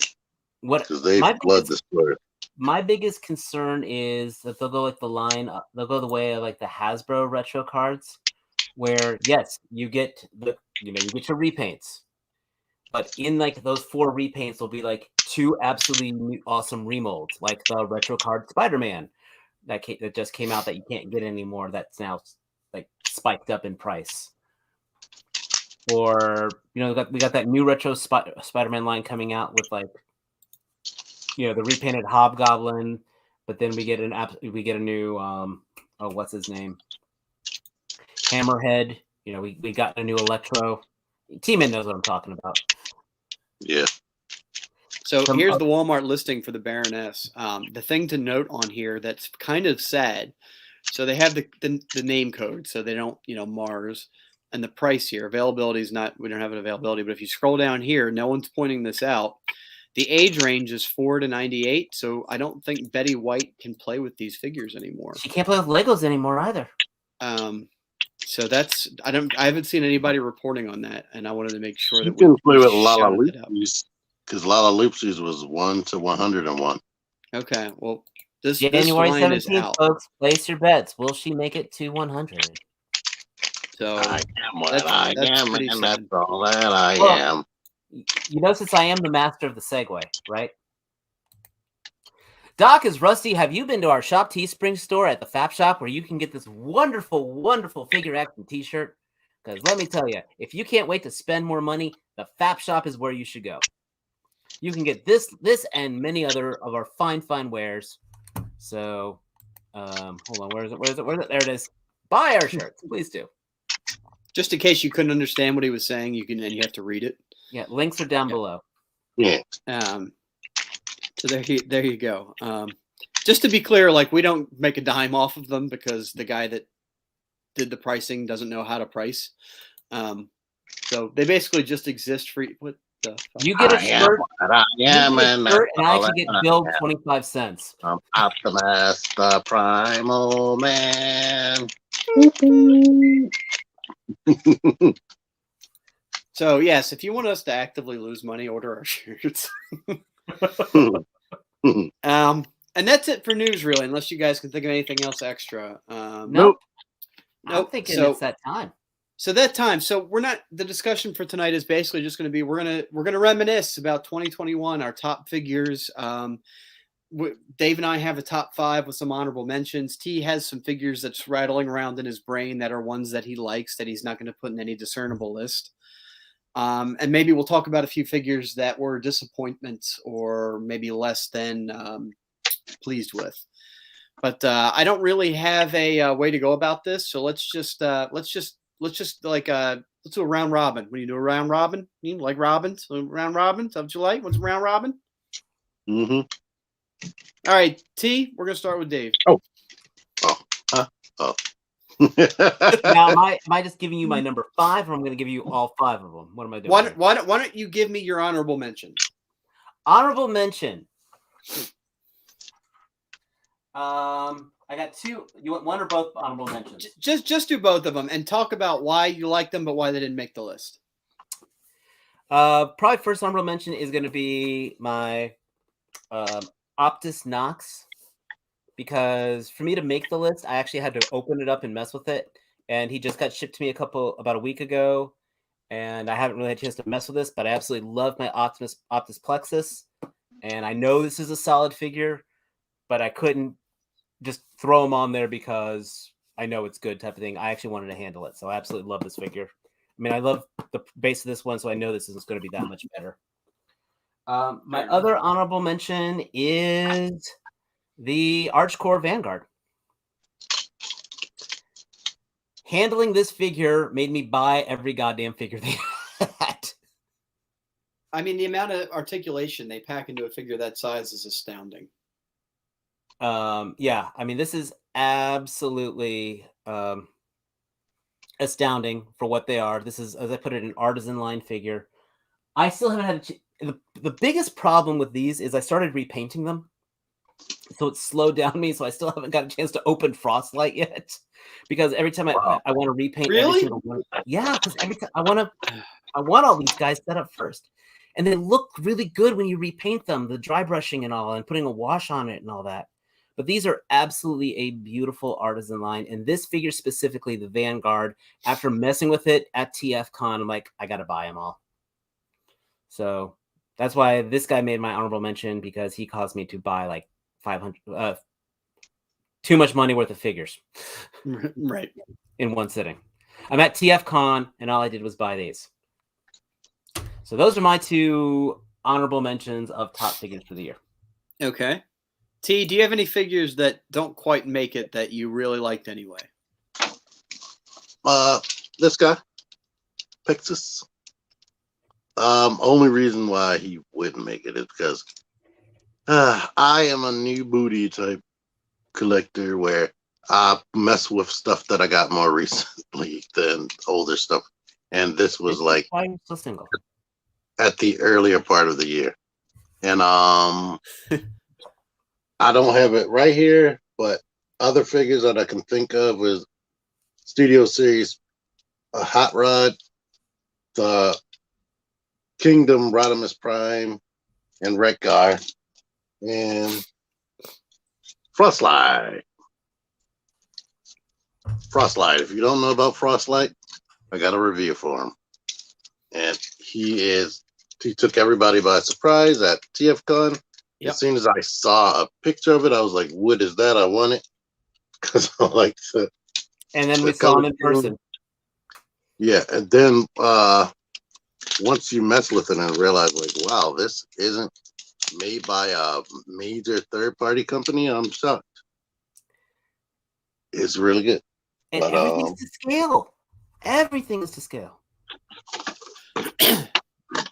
Because they flood the store. My biggest concern is that they'll go like they'll go the way of like the Hasbro retro cards, where yes, you get your repaints, but in like those 4 repaints will be like 2 absolutely awesome remolds, like the retro card Spider-Man that just came out that you can't get anymore. That's now like spiked up in price. Or we got that new retro Spider-Man line coming out with like. The repainted Hobgoblin, but then we get a new what's his name? Hammerhead. We got a new Electro. T-Man knows what I'm talking about. Yeah. So here's the Walmart listing for the Baroness. The thing to note on here that's kind of sad. So they have the name code, so they don't Mars, and the price here. Availability is not. We don't have an availability, but if you scroll down here, no one's pointing this out. The age range is 4 to 98, so I don't think Betty White can play with these figures anymore. She can't play with Legos anymore either. So that's I haven't seen anybody reporting on that, and I wanted to make sure that we can play with Lala Loopsies because Lala Loopsies was 1 to 101. Okay, well this January 17th, folks, place your bets. Will she make it to 100? So I am what I am, and that's all that I am. Since I am the master of the segue, right? Doc is Rusty. Have you been to our Shop Teespring store at the Fap Shop where you can get this wonderful, wonderful figure action t-shirt? Because let me tell you, if you can't wait to spend more money, the Fap Shop is where you should go. You can get this and many other of our fine wares. So, hold on. Where is it? There it is. Buy our shirts. Please do. Just in case you couldn't understand what he was saying, you have to read it. Yeah, links are down below. Yeah. So there you go. Just to be clear, like we don't make a dime off of them because the guy that did the pricing doesn't know how to price. So they basically just exist for what You get a I am shirt. what I am, You get a and shirt, and I all actually get I billed am. 25 cents. I'm Optimus, the Primal Man. So yes, if you want us to actively lose money, order our shirts. And that's it for news, really. Unless you guys can think of anything else extra. Nope. I'm Nope. thinking So it's that time. So that time. So we're not. The discussion for tonight is basically just going to be we're gonna reminisce about 2021, our top figures. Dave and I have a top 5 with some honorable mentions. T has some figures that's rattling around in his brain that are ones that he likes that he's not going to put in any discernible list. And maybe we'll talk about a few figures that were disappointments or maybe less than pleased with. But I don't really have a way to go about this, so let's just like let's do a round robin. When you do a round robin, you like robins? So round robin? Is that what you like? What's a round robin? Mm-hmm. All right, T. We're gonna start with Dave. Oh. Now, am I just giving you my number 5, or I'm going to give you all 5 of them? What am I doing? Why don't you give me your honorable mention? Honorable mention. I got 2. You want one or both honorable mentions? Just do both of them and talk about why you like them, but why they didn't make the list. Probably first honorable mention is going to be my Optus Nox, because for me to make the list, I actually had to open it up and mess with it, and he just got shipped to me about a week ago, and I haven't really had a chance to mess with this, but I absolutely love my Optus Plexus, and I know this is a solid figure, but I couldn't just throw him on there because I know it's good type of thing. I actually wanted to handle it, so I absolutely love this figure. I mean, I love the base of this one, so I know this is going to be that much better. My other honorable mention is the Archcore Vanguard. Handling this figure made me buy every goddamn figure they had. I mean, the amount of articulation they pack into a figure that size is astounding. Yeah, I mean, this is absolutely astounding for what they are. This is, as I put it, an artisan line figure. I still haven't had the biggest problem with these is I started repainting them, so it slowed down me. So I still haven't got a chance to open Frostlight yet, because every time I want to repaint every single one. Yeah, because every time I want all these guys set up first, and they look really good when you repaint them, the dry brushing and all, and putting a wash on it and all that. But these are absolutely a beautiful artisan line, and this figure specifically, the Vanguard, after messing with it at TFCon, I'm like, I gotta buy them all. So that's why this guy made my honorable mention, because he caused me to buy like 500, too much money worth of figures, right, in one sitting. I'm at TFCon, and all I did was buy these. So those are my 2 honorable mentions of top figures for the year. Okay. T, do you have any figures that don't quite make it that you really liked anyway? This guy, Pixis. Only reason why he wouldn't make it is because I am a new booty type collector where I mess with stuff that I got more recently than older stuff, and this was like why are you so single? At the earlier part of the year, and I don't have it right here, but other figures that I can think of is Studio Series, a Hot Rod, the Kingdom Rodimus Prime, and Rekgar, and Frostlight. Frostlight. If you don't know about Frostlight, I got a review for him, and he took everybody by surprise at TFCon. Yep. As soon as I saw a picture of it, I was like, what is that? I want it. Because I like the. And then we saw him in person. Yeah. And then once you mess with it and realize, like, wow, this isn't made by a major third party company, I'm shocked. It's really good. And but, everything's to scale. Everything is to scale.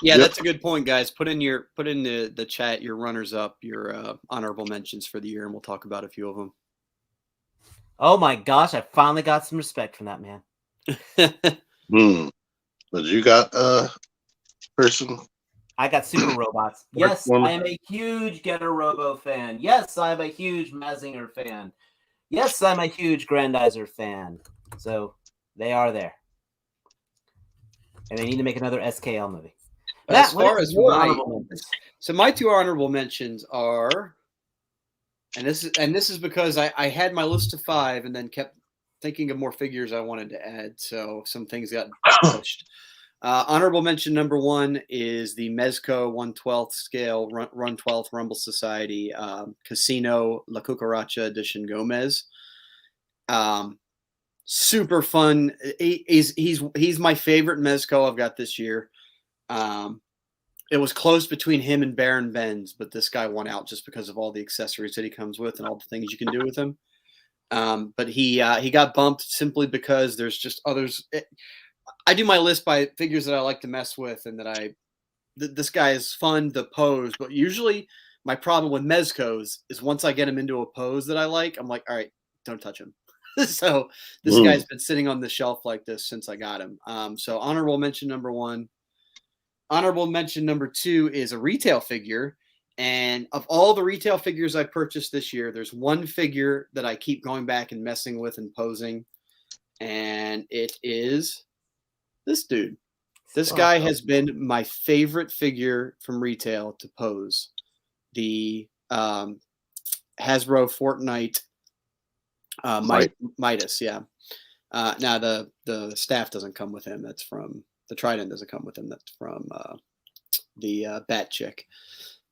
Yeah, yep. That's a good point, guys. Put in the chat your runners up, your honorable mentions for the year, and we'll talk about a few of them. Oh my gosh, I finally got some respect from that man. But you got a person? I got Super Robots. Yes, I am a huge Getter Robo fan. Yes, I am a huge Mazinger fan. Yes, I'm a huge Grandizer fan. So they are there. And they need to make another SKL movie. As far as my two honorable mentions are, and this is because I had my list of 5 and then kept thinking of more figures I wanted to add, so some things got pushed. Honorable mention number 1 is the Mezco 1/12 scale Run 12th Rumble Society Casino La Cucaracha Edition Gomez. Super fun. He's my favorite Mezco I've got this year. It was close between him and Baron Benz, but this guy won out just because of all the accessories that he comes with and all the things you can do with him. But he got bumped simply because there's just others. I do my list by figures that I like to mess with and that this guy is fun to pose. But usually my problem with Mezcos is once I get him into a pose that I like, I'm like, all right, don't touch him. So this guy's been sitting on the shelf like this since I got him. So honorable mention number 1. Honorable mention number 2 is a retail figure. And of all the retail figures I purchased this year, there's one figure that I keep going back and messing with and posing. And it is this dude. This guy has been my favorite figure from retail to pose. The Hasbro Fortnite Midas, yeah. Now the staff doesn't come with him. That's from the Trident doesn't come with him. That's from the Bat Chick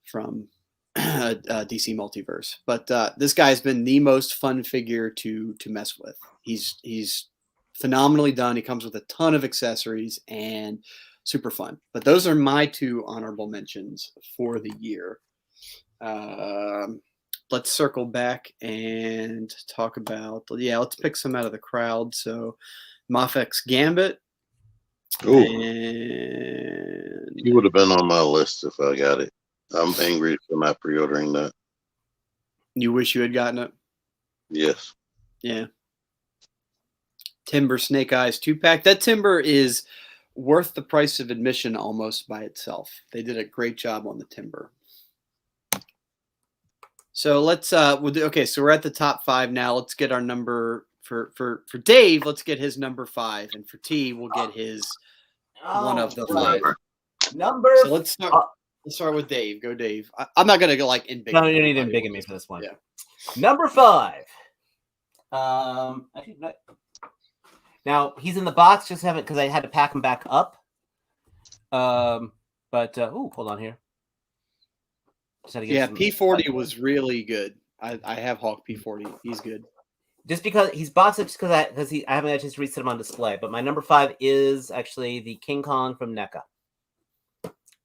from DC Multiverse. But this guy's been the most fun figure to mess with. He's phenomenally done. He comes with a ton of accessories and super fun. But those are my 2 honorable mentions for the year. Let's circle back and talk about, let's pick some out of the crowd. So Mafek's Gambit. Oh, he would have been on my list if I got it. I'm angry for not pre-ordering that. You wish you had gotten it? Yes. Yeah. Timber Snake Eyes 2-pack. That Timber is worth the price of admission almost by itself. They did a great job on the Timber. So let's okay, so we're at the top 5 now. Let's get our number for Dave, let's get his number 5, and for T, we'll get his one of the 5. So let's start with Dave. Go, Dave. I'm not gonna go like in big. No, you don't need to embiggen me for this one. Yeah. Number 5. Now he's in the box. Just haven't because I had to pack him back up. Hold on here. Yeah, P40 was really good. I have Hawk P40. He's good. Just because he's boxed up, just because I haven't had a chance to reset him on display. But my number 5 is actually the King Kong from NECA.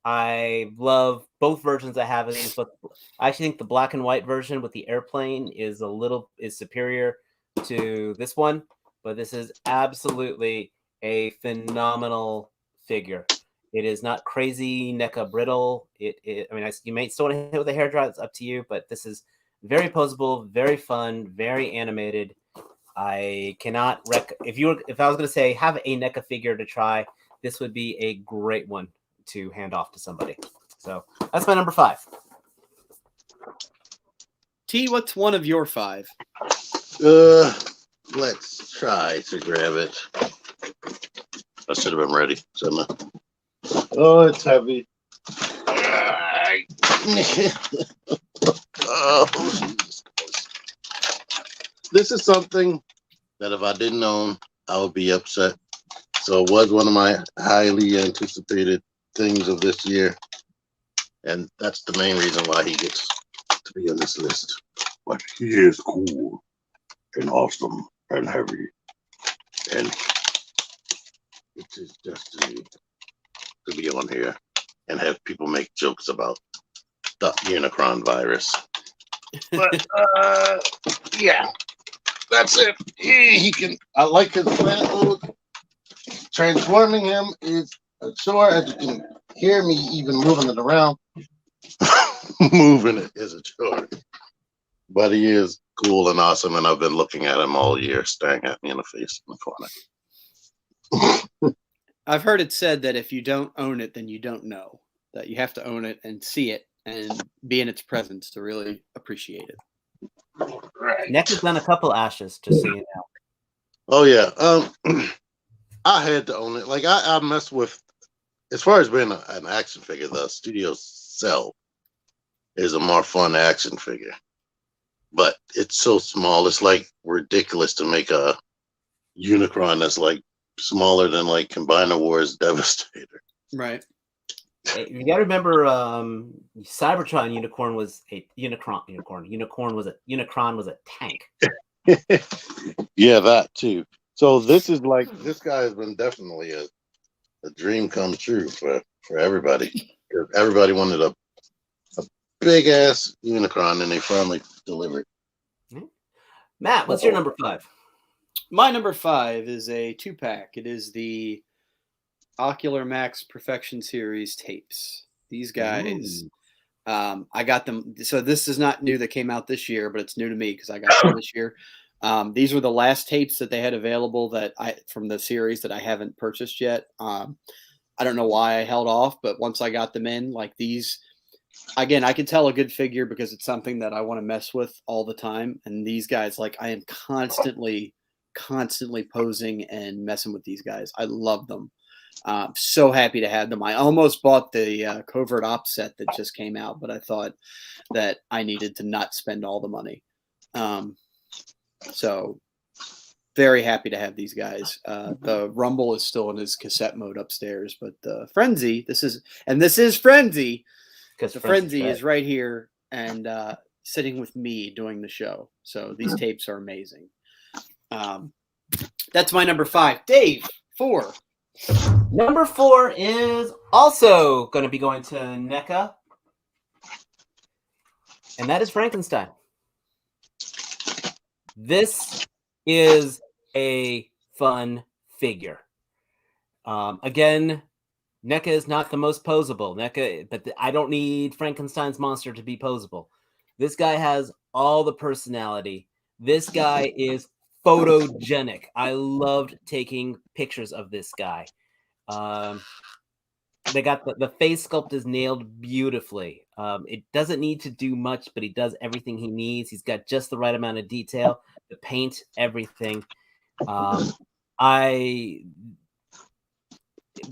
I love both versions I have of these, but I actually think the black and white version with the airplane is superior to this one. But this is absolutely a phenomenal figure. It is not crazy NECA brittle. You may still want to hit it with a hairdryer. It's up to you, but this is very posable, very fun, very animated. I cannot if I was going to say have a NECA figure to try, this would be a great one to hand off to somebody. So that's my number 5. T, what's one of your 5? Let's try to grab it. I should have been ready, shouldn't I? Oh, it's heavy. Oh, Jesus Christ. This is something that if I didn't own, I would be upset. So it was one of my highly anticipated things of this year. And that's the main reason why he gets to be on this list. But he is cool and awesome and heavy. And it is destiny to be on here and have people make jokes about the Unicron virus. But yeah, that's it. He can. I like his planet mode. Transforming him is a chore, as you can hear me even moving it around. Moving it is a chore, but he is cool and awesome, and I've been looking at him all year, staring at me in the face in the corner. I've heard it said that if you don't own it, then you don't know. that you have to own it and see it and be in its presence to really appreciate it. Right. Nick has done a couple ashes, just so you know. Oh yeah. I had to own it. Like I mess with, as far as being an action figure, the Studio Cell is a more fun action figure. But it's so small, it's like ridiculous to make a Unicron that's like smaller than like Combiner Wars Devastator. Right. You gotta remember, Cybertron Unicorn was a Unicron. Unicron was a tank. Yeah, that too. So this is like, this guy has been definitely a dream come true for everybody. Everybody wanted a big ass Unicron, and they finally delivered. Matt, what's your number 5? My number 5 is a 2-pack. It is the Ocular Max Perfection Series tapes. These guys, I got them. So this is not new that came out this year, but it's new to me because I got them this year. These were the last tapes that they had available from the series that I haven't purchased yet. I don't know why I held off, but once I got them in, like these, again, I can tell a good figure because it's something that I want to mess with all the time. And these guys, like I am constantly posing and messing with these guys. I love them. So happy to have them. I almost bought the Covert Ops set that just came out, but I thought that I needed to not spend all the money. So very happy to have these guys. The Rumble is still in his cassette mode upstairs, but the Frenzy, this is Frenzy. Because the Frenzy is right here and sitting with me doing the show. So these tapes are amazing. That's my number 5. Dave, 4. Number 4 is also going to be going to NECA, and that is Frankenstein. This is a fun figure. Again, NECA is not the most posable. But I don't need Frankenstein's monster to be posable. This guy has all the personality. This guy is photogenic. I loved taking pictures of this guy. They got the face sculpt is nailed beautifully. It doesn't need to do much, but he does everything he needs. He's got just the right amount of detail, the paint, everything.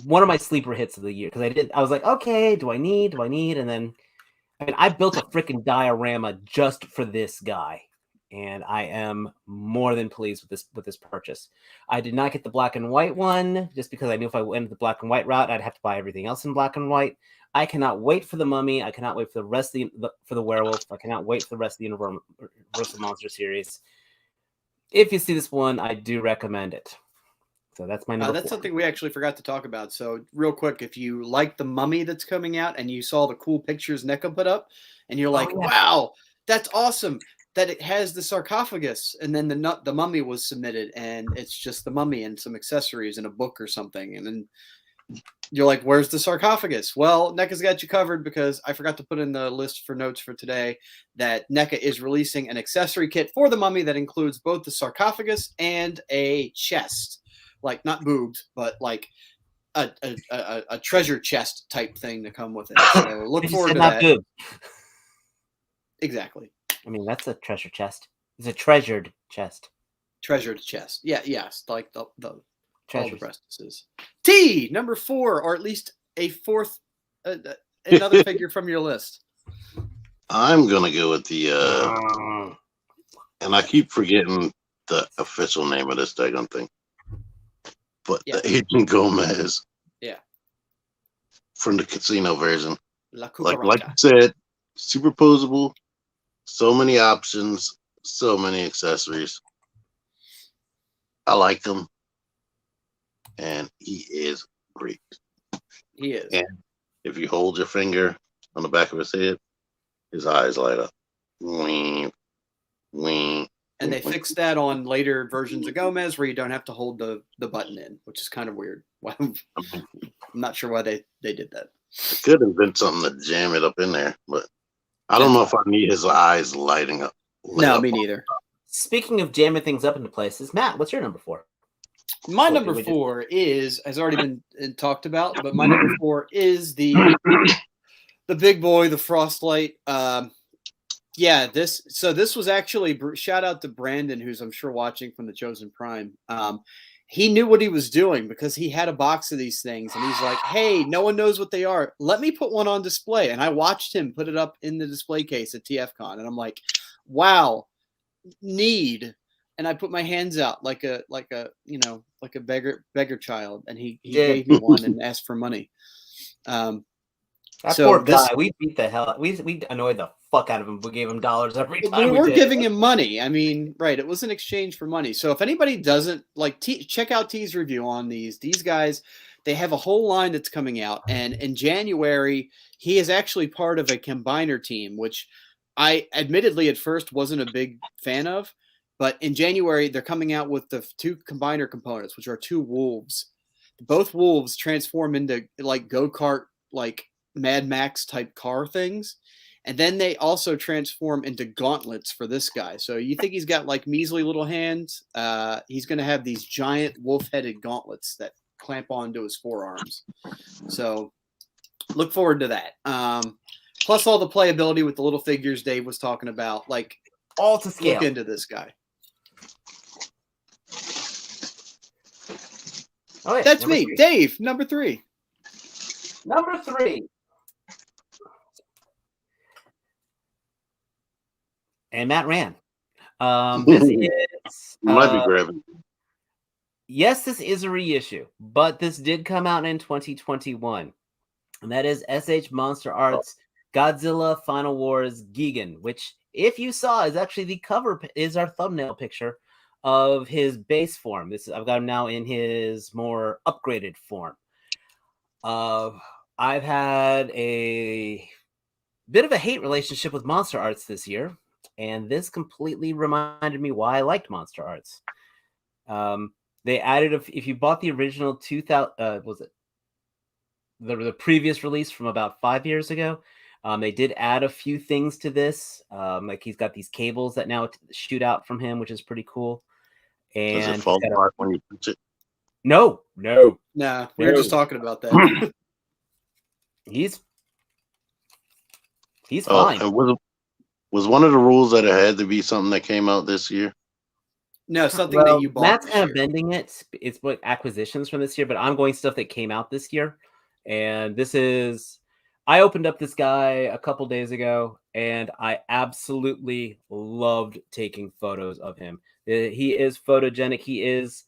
One of my sleeper hits of the year, because I was like, okay, do I need? And then I built a freaking diorama just for this guy. And I am more than pleased with this purchase. I did not get the black and white one just because I knew if I went the black and white route, I'd have to buy everything else in black and white. I cannot wait for the Mummy. I cannot wait for the rest of for the Werewolf. I cannot wait for the rest of the Universal Monster series. If you see this one, I do recommend it. So that's my number. That's 4. Something we actually forgot to talk about. So real quick, if you like the Mummy that's coming out and you saw the cool pictures NECA put up, and you're like, wow, that's awesome that it has the sarcophagus, and then the Mummy was submitted, and it's just the Mummy and some accessories and a book or something, and then you're like, where's the sarcophagus? Well, NECA's got you covered, because I forgot to put in the list for notes for today that NECA is releasing an accessory kit for the Mummy that includes both the sarcophagus and a chest, like not boobs, but like a treasure chest type thing to come with it. So look forward to that. Good. Exactly. I mean, that's a treasure chest. It's a treasured chest. Treasured chest. Yeah, yes. Like the treasures. Breastises. T, number 4, or at least a 4th, another figure from your list. I'm going to go with the, and I keep forgetting the official name of this daggone thing, but the Agent Gomez. Yeah. From the casino version. Like I said, super posable. So many options, so many accessories. I like him, and he is great. He is. And if you hold your finger on the back of his head, his eyes light up. Wing, wing. And they fixed that on later versions of Gomez, where you don't have to hold the button in, which is kind of weird. I'm not sure why they did that. It could have been something to jam it up in there, but I don't know if I need his eyes lighting up. No, me neither. Speaking of jamming things up into places, Matt, what's your number 4? My number 4 has already been talked about, but my number 4 is the the big boy, the Frostlight. Yeah, this was actually shout out to Brandon, who's I'm sure watching from the Chosen Prime. He knew what he was doing because he had a box of these things, and he's like, "Hey, no one knows what they are. Let me put one on display." And I watched him put it up in the display case at TFCon, and I'm like, "Wow, need." And I put my hands out like a beggar child, and he gave me one and asked for money. That So poor this- guy, we beat the hell. We annoyed the fuck out of him. We gave him dollars every time. we we were did. giving him money. I mean, right? It was in exchange for money. So if anybody doesn't like, check out T's review on these. These guys, they have a whole line that's coming out, and in January, he is actually part of a combiner team, which I admittedly at first wasn't a big fan of. But in January, they're coming out with the 2 combiner components, which are 2 wolves. Both wolves transform into like go-kart, like Mad Max type car things. And then they also transform into gauntlets for this guy. So you think he's got like measly little hands? He's going to have these giant wolf-headed gauntlets that clamp onto his forearms. So look forward to that. Plus all the playability with the little figures Dave was talking about. Like, all to scale. look into this guy. Oh, yeah, That's me, 3. Dave, number 3. Number 3. And Matt ran. This is Might be grabbing. yes, this is a reissue, but this did come out in 2021, and that is SH Monster Arts Godzilla Final Wars Gigan, which, if you saw, is actually the cover, is our thumbnail picture of his base form. I've got him now in his more upgraded form. I've had a bit of a hate relationship with Monster Arts this year, and this completely reminded me why I liked Monster Arts. They added, if you bought the original 2000, was it the previous release from about 5 years ago, they did add a few things to this. Like he's got these cables that now shoot out from him, which is pretty cool. And Does it fall apart when you touch it? No. Nah, we were just talking about that. He's Oh, fine. and was one of the rules that it had to be something that came out this year? No, something that you bought. Matt's this kind of year. bending it. It's what acquisitions from this year, but I'm going stuff that came out this year. And this is, I opened up this guy a couple days ago, and I absolutely loved taking photos of him. He is photogenic. He is,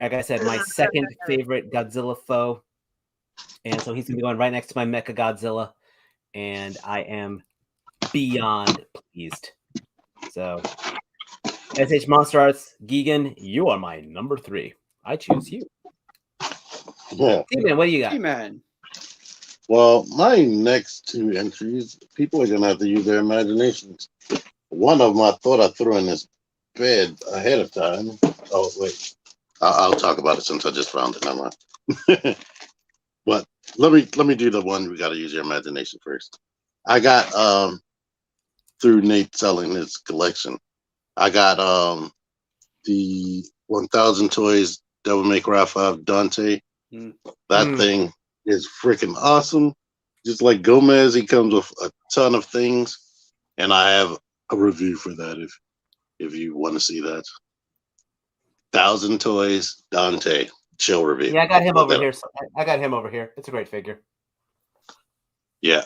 like I said, my second favorite Godzilla foe. And so he's going to be going right next to my Mecha Godzilla. And I am beyond pleased. So, SH Monster Arts, Gigan, you are my number 3. I choose you. Yeah. T-Man, what do you got? T-Man. Well, my next 2 entries, people are gonna have to use their imaginations. One of them I thought I threw in this bed ahead of time. Oh wait, I'll talk about it since I just found it. Never mind. But let me do the one we got to use your imagination first. I got through Nate selling his collection. I got the 1000 Toys Devil May Cry 5 Dante. That thing is freaking awesome. Just like Gomez, he comes with a ton of things, and I have a review for that if you want to see that. 1000 Toys Dante chill review. Yeah, I got him over here. I got him over here. It's a great figure. Yeah,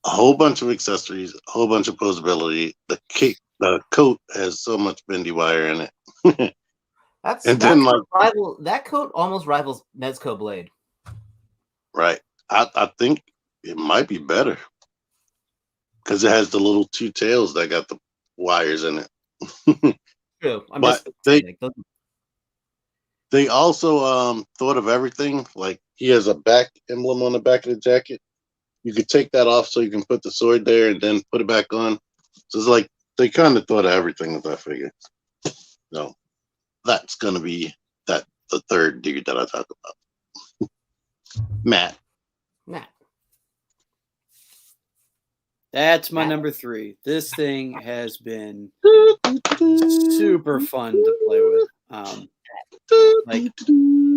a whole bunch of accessories, a whole bunch of posability. The coat has so much bendy wire in it. That coat almost rivals Mezco Blade. Right. I think it might be better because it has the little 2 tails that got the wires in it. True. But they also thought of everything. Like he has a back emblem on the back of the jacket. You could take that off so you can put the sword there and then put it back on. So it's like they kind of thought of everything with that figure. So that's gonna be the 3rd dude that I talk about. Matt. That's my number 3. This thing has been super fun to play with. Like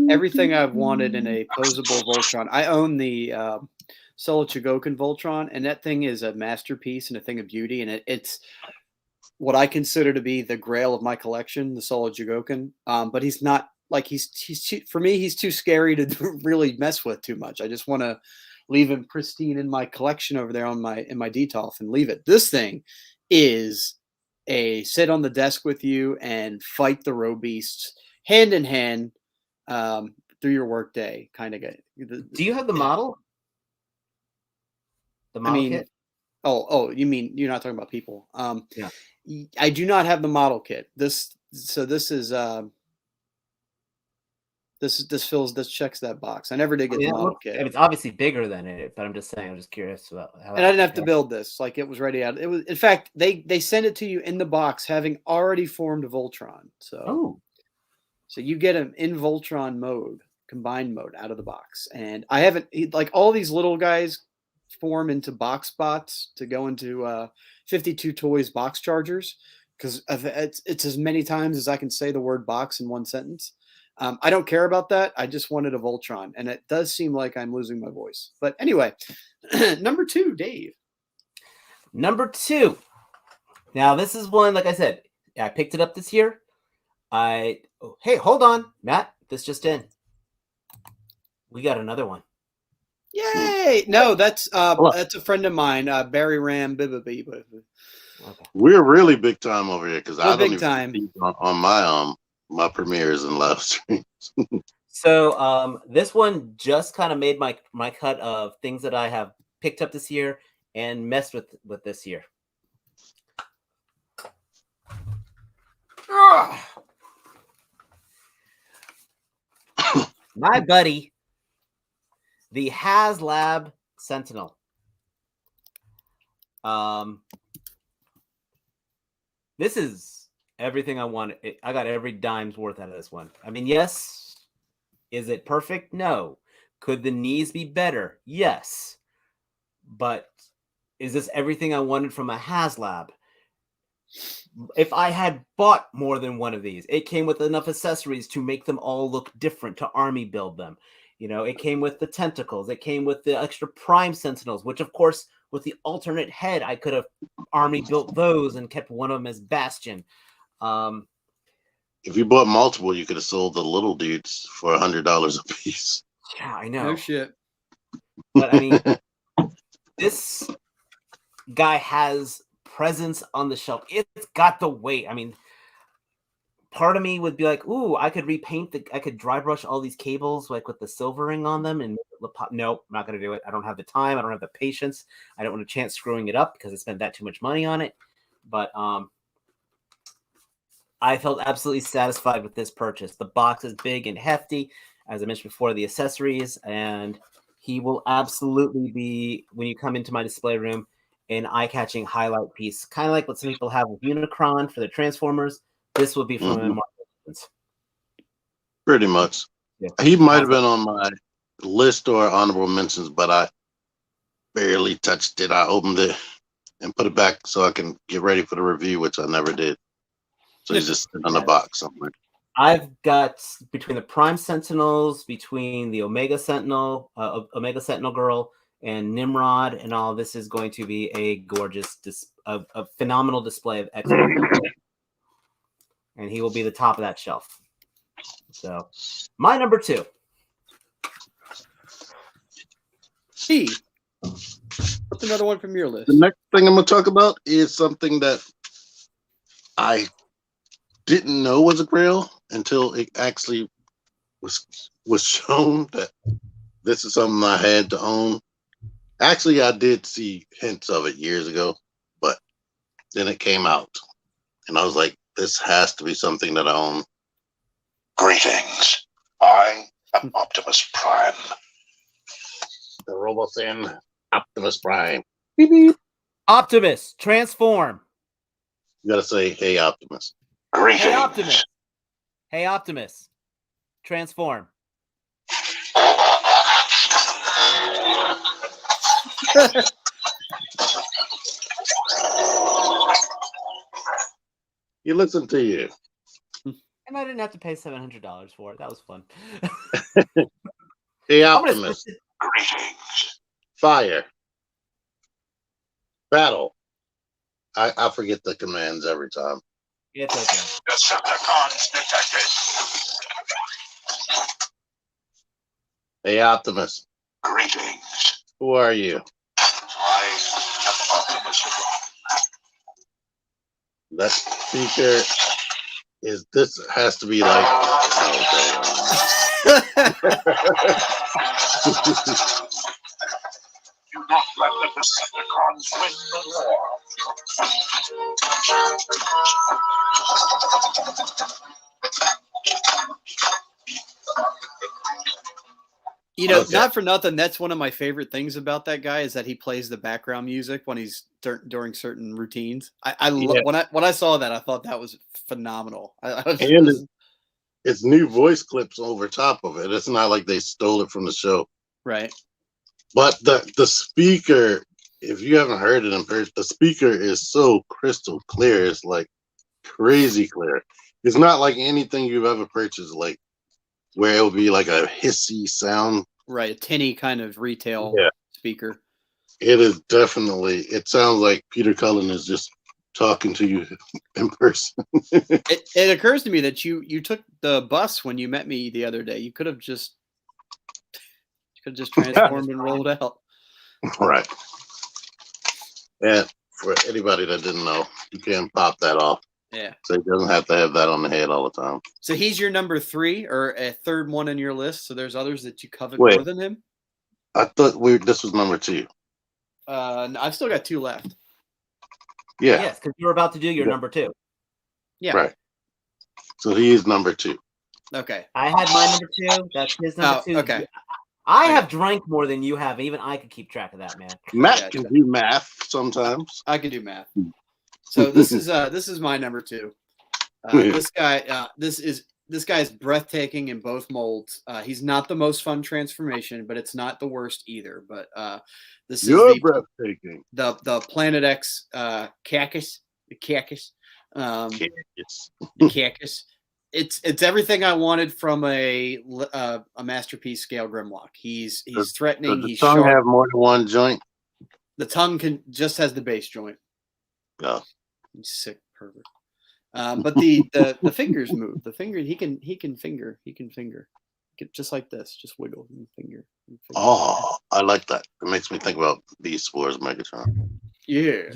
everything I've wanted in a posable Voltron. I own the Soul Chogokin Voltron, and that thing is a masterpiece and a thing of beauty, and it's what I consider to be the grail of my collection, the Soul Chogokin. But he's not like he's too, for me, he's too scary to really mess with too much. I just want to leave him pristine in my collection over there on my Detolf and leave it. This thing is a sit on the desk with you and fight the row beasts hand in hand through your workday kind of guy. Do you have the model? The model kit? Oh, you mean you're not talking about people? Yeah. I do not have the model kit. This checks that box. I never did get the model kit. It's obviously bigger than it, but I'm just saying. I'm just curious about how. And I didn't have to build this. Like, it was ready out. It was, in fact, they send it to you in the box, having already formed a Voltron. So you get him in Voltron mode, combined mode, out of the box. And I haven't like all these little guys form into box bots to go into 52 Toys box chargers, because it's as many times as I can say the word box in one sentence. I don't care about that. I just wanted a Voltron, and it does seem like I'm losing my voice. But anyway, number 2, Dave. Number 2. Now, this is one, like I said, I picked it up this year. Hey, hold on, Matt. This just in. We got another one. Yay! No, that's a friend of mine, Barry Ram Bibaby. Okay. We're really big time over here because I don't big even time on my premieres and live streams. So this one just kind of made my cut of things that I have picked up this year and messed with this year. My buddy, the HasLab Sentinel. This is everything I wanted. I got every dime's worth out of this one. I mean, yes. Is it perfect? No. Could the knees be better? Yes. But is this everything I wanted from a HasLab? If I had bought more than one of these, it came with enough accessories to make them all look different, to army build them. You know, it came with the tentacles. It came with the extra prime sentinels, which, of course, with the alternate head, I could have army built those and kept one of them as Bastion. If you bought multiple, you could have sold the little dudes for $100 a piece. Yeah, I know. No shit. But I mean, this guy has presence on the shelf. It's got the weight. I mean, part of me would be like, ooh, I could repaint I could dry brush all these cables like with the silvering on them. And nope, I'm not going to do it. I don't have the time. I don't have the patience. I don't want a chance screwing it up because I spent that too much money on it. But I felt absolutely satisfied with this purchase. The box is big and hefty, as I mentioned before, the accessories, and he will absolutely be, when you come into my display room, an eye-catching highlight piece, kind of like what some people have with Unicron for their Transformers. This would be for my Marvel. Pretty much. Yeah. He might have been on my list or honorable mentions, but I barely touched it. I opened it and put it back so I can get ready for the review, which I never did. So he's just sitting in the box somewhere. I've got between the Prime Sentinels, between the Omega Sentinel Girl, and Nimrod, and all this is going to be a gorgeous, a phenomenal display of X-Men. And he will be the top of that shelf. So, my number 2. C. What's another one from your list? The next thing I'm going to talk about is something that I didn't know was a grail until it actually was shown that this is something I had to own. Actually, I did see hints of it years ago, but then it came out, and I was like, this has to be something that I own. Greetings. I am Optimus Prime. The Robosin Optimus Prime. Beep, beep. Optimus, transform. You gotta say, hey, Optimus. Greetings. Hey, Optimus. Hey, Optimus. Transform. He listened to you. And I didn't have to pay $700 for it. That was fun. Hey, Optimus. Greetings. Fire. Battle. I forget the commands every time. It's okay. Decepticons detected. Hey, Optimus. Greetings. Who are you? I am Optimus Prime. That speaker is. This has to be like. Do not let the Decepticons win the war. You know, Okay. not for nothing. That's one of my favorite things about that guy is that he plays the background music when he's during certain routines. Yeah. When I saw that, I thought that was phenomenal. And it's new voice clips over top of it. It's not like they stole it from the show. right. But the speaker, if you haven't heard it in person, the speaker is so crystal clear. It's like crazy clear. It's not like anything you've ever purchased, like where it would be like a hissy sound. Right, a tinny kind of retail speaker. It is definitely. It sounds like Peter Cullen is just talking to you in person. It occurs to me that you took the bus when you met me the other day. You could have just transformed and rolled out. Right. And for anybody that didn't know, you can pop that off. Yeah. So he doesn't have to have that on the head all the time. So he's your number 3 or a third one in your list. So there's others that you covet Wait. more than him. I thought this was number 2. I've still got 2 left. Yeah. Yes, because you're about to do your number 2. Yeah. Right. So he is number 2. Okay. I had my number 2. That's his number 2. Okay. I have drank more than you have. Even I could keep track of that, man. Matt can do math sometimes. I can do math. So this is my number 2. This guy this guy's breathtaking in both molds. He's not the most fun transformation, but it's not the worst either. But this You're is breathtaking. the Planet X cactus. The cactus. Yes. The cactus. It's everything I wanted from a masterpiece scale Grimlock. He's threatening. Does the He's tongue sharp. have more than one joint? The tongue just has the base joint. No. He's sick pervert. But the fingers move. The finger he can finger. Just like this. Just wiggle and finger. Oh, I like that. It makes me think about Beast Wars Megatron. Yes.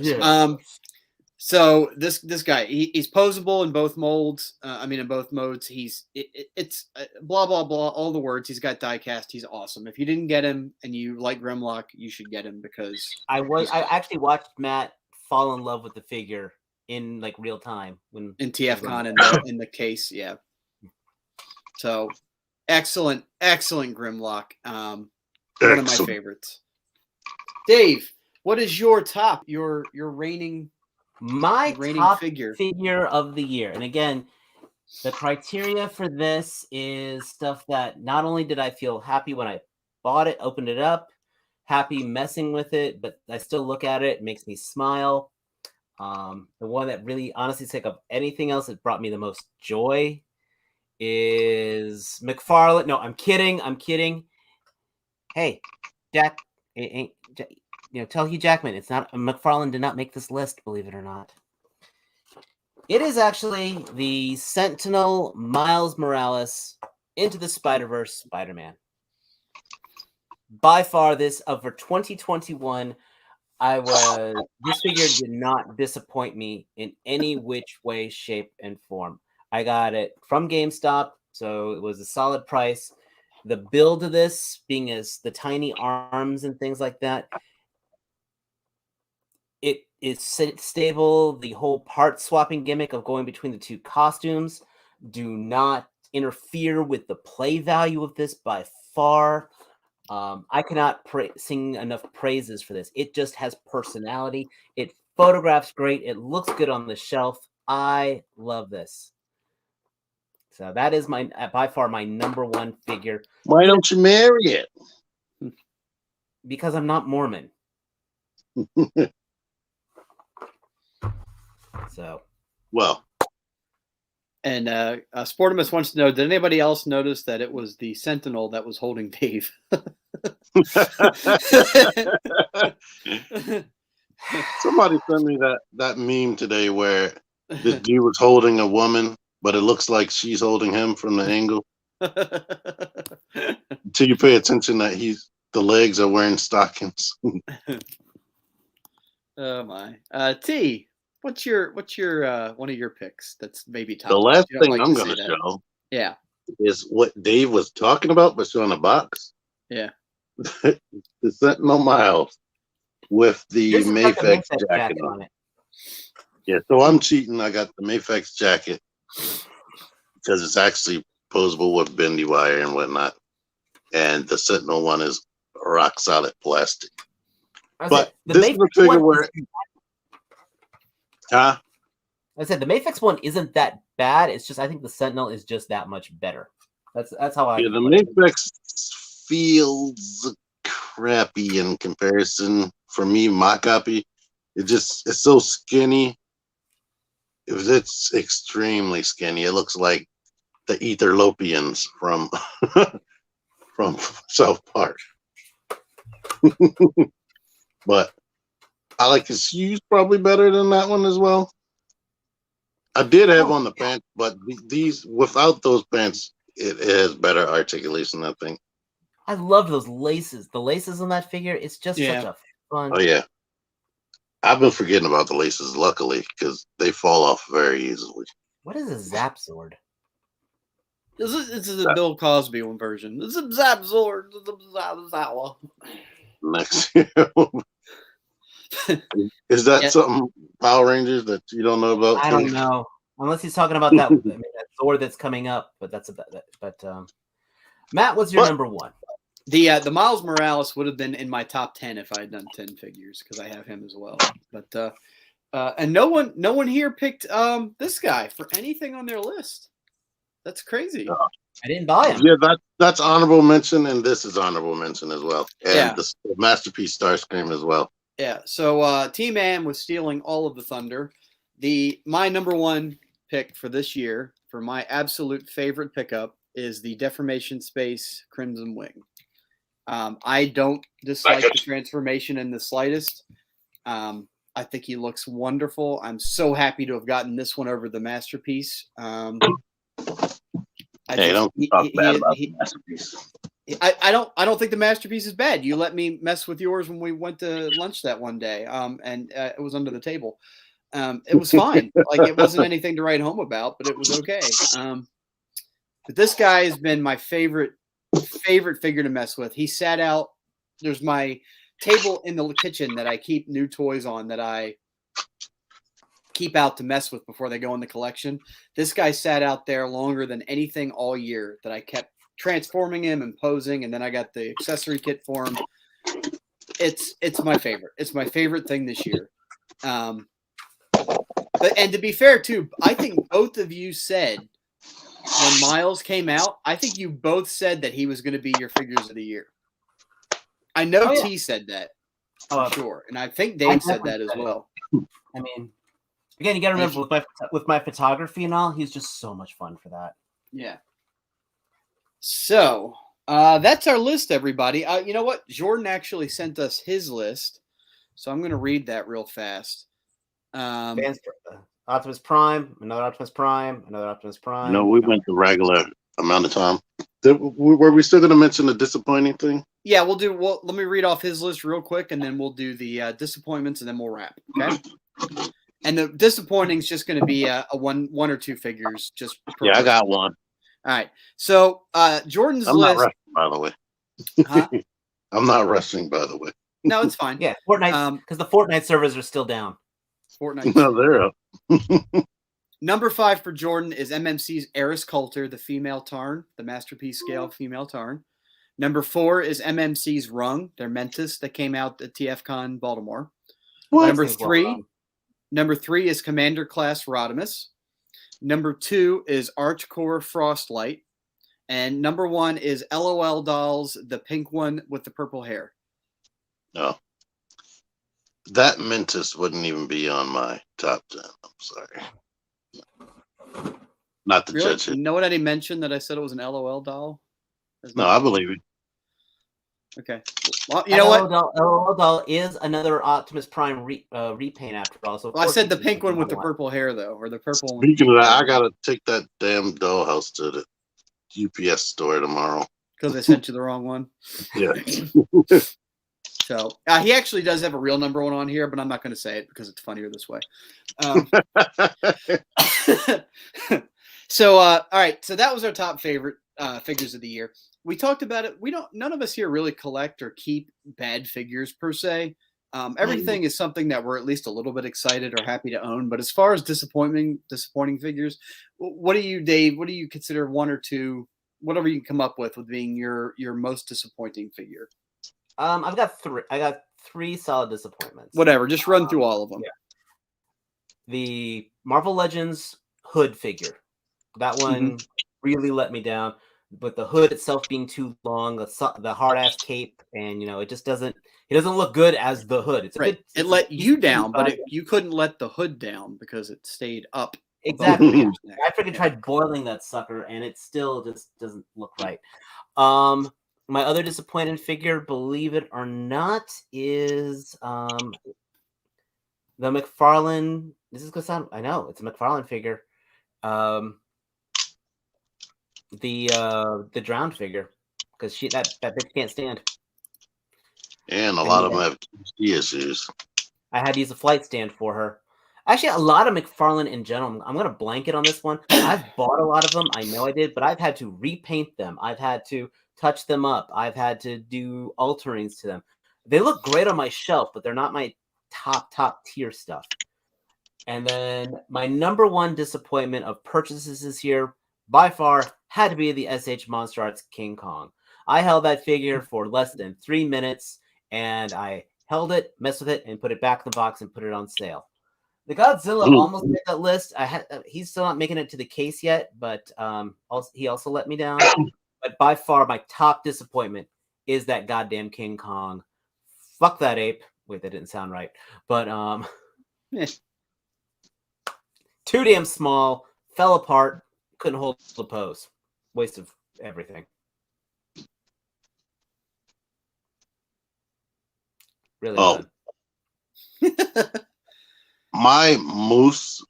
So this guy, he's posable in both molds. In both modes. It's blah blah blah. All the words. He's got diecast. He's awesome. If you didn't get him and you like Grimlock, you should get him because I actually watched Matt fall in love with the figure in like real time when in TFCon in the case. Yeah. So excellent Grimlock. One of my favorites. Dave, what is your top? Your reigning. My top figure of the year. And again, the criteria for this is stuff that not only did I feel happy when I bought it, opened it up, happy messing with it, but I still look at it, it makes me smile. The one that really honestly take up anything else that brought me the most joy is McFarlane. No, I'm kidding. Hey, Jack, tell Hugh Jackman, it's not McFarlane did not make this list, believe it or not. It is actually the Sentinel Miles Morales Into the Spider-Verse Spider-Man. By far, this for 2021, this figure did not disappoint me in any which way, shape, and form. I got it from GameStop, so it was a solid price. The build of this being as the tiny arms and things like that, it is stable. The whole part swapping gimmick of going between the two costumes do not interfere with the play value of this by far. I cannot sing enough praises for this. It just has personality. It photographs great. It looks good on the shelf. I love this. So that is by far my number one figure. Why don't you marry it? Because I'm not Mormon. So, well, and Sportimus wants to know: did anybody else notice that it was the Sentinel that was holding Dave? Somebody sent me that meme today where this dude was holding a woman, but it looks like she's holding him from the angle. Until you pay attention that the legs are wearing stockings. Oh my. T, what's your one of your picks that's maybe top? The last You don't thing like I'm to going say to that. show Yeah. is what Dave was talking about, but showing a box. Yeah. The Sentinel Miles with the Yours has got the Mayfex Mayfex jacket on it. Yeah, so I'm cheating. I got the Mayfex jacket because it's actually posable with bendy wire and whatnot. And the Sentinel one is rock solid plastic. But this is a figure where... Huh? I said the Mayfex one isn't that bad. It's just I think the Sentinel is just that much better. That's how I. Yeah, the Mayfex feels crappy in comparison. For me, my copy, it's so skinny. It's extremely skinny. It looks like the Ethiopians from from South Park. But I like his shoes probably better than that one as well. I did have on the pants, but these without those pants, it has better articulation, I think. I love those laces. The laces on that figure, it's just such a fun. Oh yeah. I've been forgetting about the laces, luckily, because they fall off very easily. What is a Zap Sword? This is a Bill Cosby one version. This is Zap Sword. Next year. Is that something Power Rangers that you don't know about? I don't know. Unless he's talking about that, that sword that's coming up, but that's about that. But Matt, what's your number one? The Miles Morales would have been in my top 10 if I had done 10 figures because I have him as well. But and no one here picked this guy for anything on their list. That's crazy. I didn't buy him. Yeah, that's honorable mention, and this is honorable mention as well. And the Masterpiece Starscreamer as well. Yeah. So T-Man was stealing all of the thunder. My number one pick for this year for my absolute favorite pickup is the Deformation Space Crimson Wing. I don't dislike the transformation in the slightest. I think he looks wonderful. I'm so happy to have gotten this one over the Masterpiece. Don't talk bad about the Masterpiece. I don't think the Masterpiece is bad. You let me mess with yours when we went to lunch that one day, and it was under the table. It was fine. Like it wasn't anything to write home about, but it was okay. But this guy has been my favorite figure to mess with. He sat out. There's my table in the kitchen that I keep new toys on that I keep out to mess with before they go in the collection. This guy sat out there longer than anything all year that I kept transforming him and posing, and then I got the accessory kit for him. It's my favorite. It's my favorite thing this year. And to be fair too, I think both of you said when Miles came out, I think you both said that he was going to be your figures of the year. I know T said that for sure, and I think Dave said that as well. I mean, again, you got to remember with my photography and all, he's just so much fun for that. Yeah. So that's our list, everybody. You know what? Jordan actually sent us his list, so I'm going to read that real fast. Optimus Prime, another Optimus Prime, another Optimus Prime. No, we went the regular amount of time. Were we still going to mention the disappointing thing? Yeah, we'll do. Well, let me read off his list real quick, and then we'll do the disappointments, and then we'll wrap. Okay. And the disappointing is just going to be a one or two figures. Just I got one. All right. So Jordan's I'm list. not rushing, by the way. Huh? I'm not rushing, by the way. No, it's fine. Yeah, Fortnite, because the Fortnite servers are still down. Fortnite. No, they're up. Number 5 for Jordan is MMC's Eris Coulter, the female Tarn, the Masterpiece scale female Tarn. Number 4 is MMC's Rung, their Mentis that came out at TFCon Baltimore. What? Number 3 is Commander Class Rodimus. Number 2 is Archcore Frostlight. And number 1 is LOL Dolls, the pink one with the purple hair. No. That Mentis wouldn't even be on my top 10. I'm sorry. Not to judge it. You know what I didn't mention that I said it was an LOL doll? No, I believe it. Okay. Well, you know what? LOL doll is another Optimus Prime repaint after all. So of Well, I course said you the can pink one with the want. purple hair, though, or the purple one. Speaking of that, I gotta take that damn dollhouse to the UPS store tomorrow. Because they sent you the wrong one. Yeah. So he actually does have a real number one on here, but I'm not going to say it because it's funnier this way. So all right, so that was our top favorite figures of the year. We talked about it. None of us here really collect or keep bad figures per se. Everything is something that we're at least a little bit excited or happy to own. But as far as disappointing figures, what do you, Dave? What do you consider one or two, whatever you can come up with being your most disappointing figure? I've got three. I got three solid disappointments. Whatever, just run through all of them. Yeah. The Marvel Legends hood figure, that one really let me down. But the hood itself being too long, the hard ass cape, and it just doesn't. It doesn't look good as the hood. It's right. It let you down, but you couldn't let the hood down because it stayed up. Exactly. I freaking tried boiling that sucker, and it still just doesn't look right. My other disappointing figure, believe it or not, is the McFarlane. This is gonna sound. I know it's a McFarlane figure. The drowned figure, because that bitch can't stand. And a lot of them have key issues. I had to use a flight stand for her. Actually, a lot of McFarlane in general. I'm going to blanket on this one. I've bought a lot of them. I know I did, but I've had to repaint them. I've had to touch them up. I've had to do alterings to them. They look great on my shelf, but they're not my top tier stuff. And then my number one disappointment of purchases this year, by far, had to be the SH Monster Arts King Kong. I held that figure for less than 3 minutes, and I held it, messed with it, and put it back in the box and put it on sale. The Godzilla almost made that list. He's still not making it to the case yet, but he also let me down. But by far, my top disappointment is that goddamn King Kong. Fuck that ape. Wait, that didn't sound right. But too damn small, fell apart, couldn't hold the pose. Waste of everything. Really bad. My most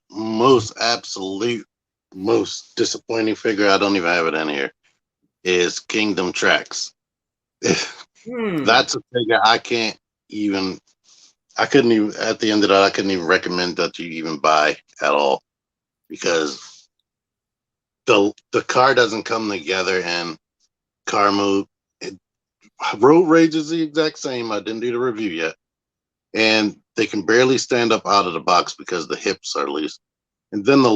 absolute most disappointing figure, I don't even have it in here, is Kingdom Tracks. That's a figure I couldn't even, at the end of that, I couldn't even recommend that you even buy at all, because the car doesn't come together in car mode. Road Rage is the exact same. I didn't do the review yet. And they can barely stand up out of the box because the hips are loose. And then the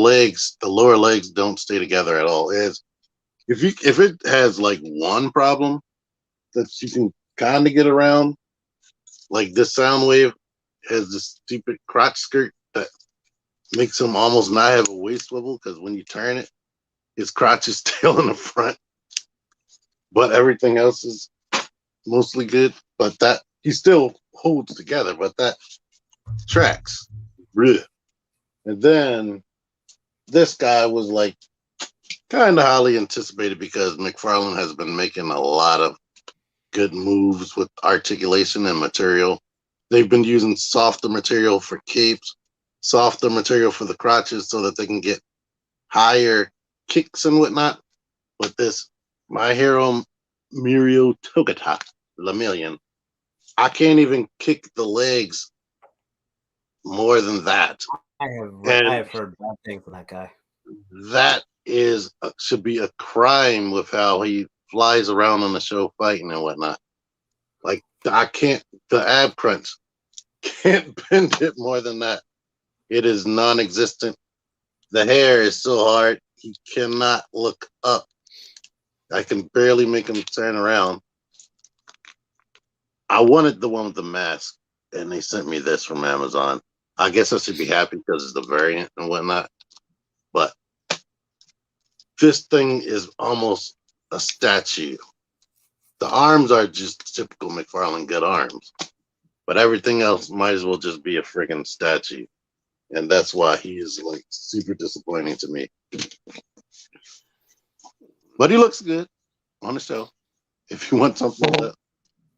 lower legs don't stay together at all. If it has like one problem that you can kind of get around, like this Soundwave has this stupid crotch skirt that makes him almost not have a waist swivel, because when you turn it, his crotch is still in the front. But everything else is mostly good. But that he still holds together, but that tracks. Blech. And then this guy was like kind of highly anticipated, because McFarlane has been making a lot of good moves with articulation and material. They've been using softer material for capes, softer material for the crotches, so that they can get higher kicks and whatnot. But this My Hero Mirio Togata Lemillion, I can't even kick the legs more than that. I have heard bad things from that guy. That should be a crime with how he flies around on the show fighting and whatnot. Like, the ab crunch can't bend it more than that. It is non-existent. The hair is so hard, he cannot look up. I can barely make him turn around. I wanted the one with the mask, and they sent me this from Amazon. I guess I should be happy because it's the variant and whatnot. But this thing is almost a statue. The arms are just typical McFarlane good arms, but everything else might as well just be a friggin' statue. And that's why he is like super disappointing to me. But he looks good on the show. If you want something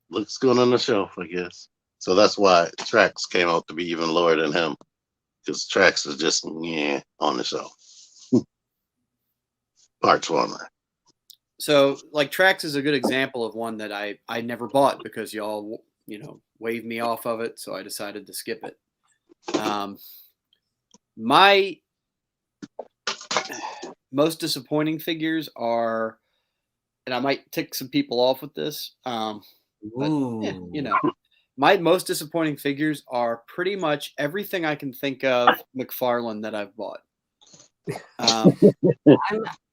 looks good on the shelf, I guess. So that's why Trax came out to be even lower than him, because Trax is just on the shelf. Partsformer. So, like, Trax is a good example of one that I never bought because y'all, waved me off of it, so I decided to skip it. My most disappointing figures are, and I might tick some people off with this, but, my most disappointing figures are pretty much everything I can think of McFarlane that I've bought.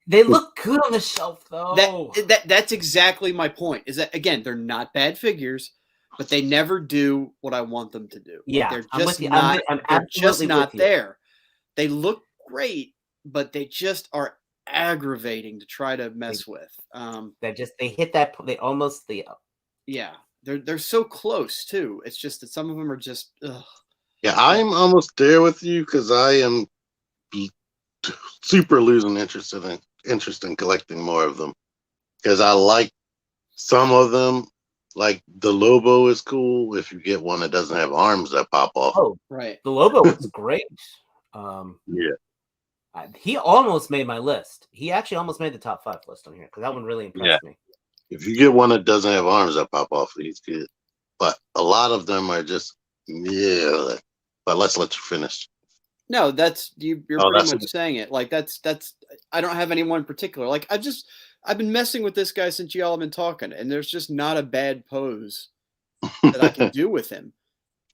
They look good on the shelf, though. That's exactly my point. Is that, again, they're not bad figures, but they never do what I want them to do. Yeah, they're I'm just with you. not. I'm they're just absolutely not with you. there. They look great, but they just are aggravating to try to mess with. They hit that. They almost Yeah, they're so close too. It's just that some of them are just. Ugh. Yeah, I'm almost there with you because I am super losing interest in collecting more of them, because I like some of them. Like the Lobo is cool if you get one that doesn't have arms that pop off. Oh, right. The Lobo was great. Yeah. He almost made my list. He actually almost made the top 5 list on here because that one really impressed me. If you get one that doesn't have arms that pop off, he's good. But a lot of them are just But let's let you finish. No, that's you're pretty much saying it. Like that's I don't have anyone in particular. Like I've been messing with this guy since y'all have been talking, and there's just not a bad pose that I can do with him.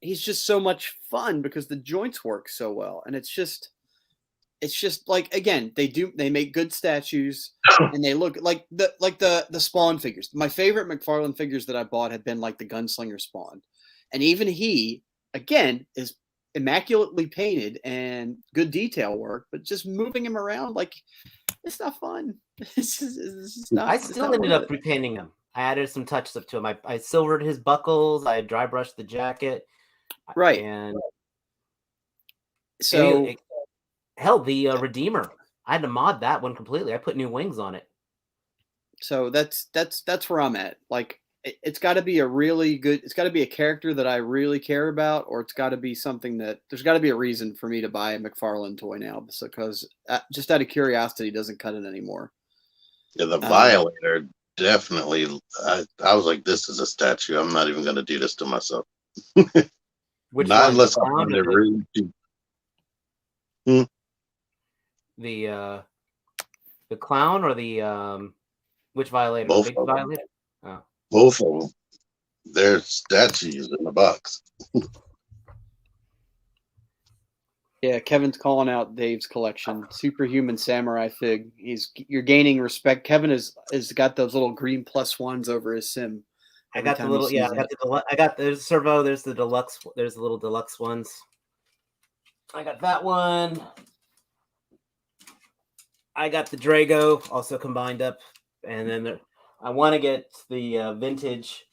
He's just so much fun because the joints work so well, and it's just like, again, they make good statues and they look like the Spawn figures. My favorite McFarlane figures that I bought have been like the Gunslinger Spawn, and even he again is immaculately painted and good detail work, but just moving him around, like, it's not fun. I still ended up repainting him. I added some touches up to him. I silvered his buckles. I dry brushed the jacket. Right. And so hell, the Redeemer, I had to mod that one completely. I put new wings on it. So that's where I'm at. Like, it's got to be it's got to be a character that I really care about, or it's got to be something that there's got to be a reason for me to buy a McFarlane toy now, because just out of curiosity doesn't cut it anymore. Yeah, the Violator definitely. I was like, this is a statue. I'm not even going to do this to myself. Which not one? unless I find it really cheap. The clown or the which Violator? Both Big of them. Violator? Oh. Both of them. They're statues in the box. Yeah, Kevin's calling out Dave's collection. Superhuman Samurai Fig. You're gaining respect. Kevin has got those little green +1s over his sim. I got the little, I got there's Servo, there's the deluxe, there's the little deluxe ones. I got that one. I got the Drago also combined up, and then I want to get the vintage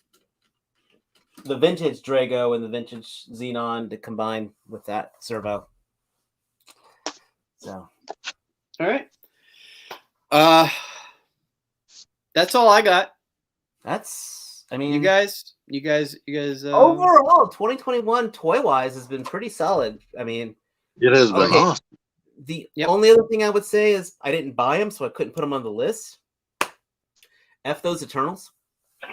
Drago and the vintage Xenon to combine with that Servo. So, all right. That's all I got. I mean, you guys. Overall, 2021 toy wise has been pretty solid. I mean, it has been awesome. The only other thing I would say is I didn't buy them, so I couldn't put them on the list. F those Eternals. I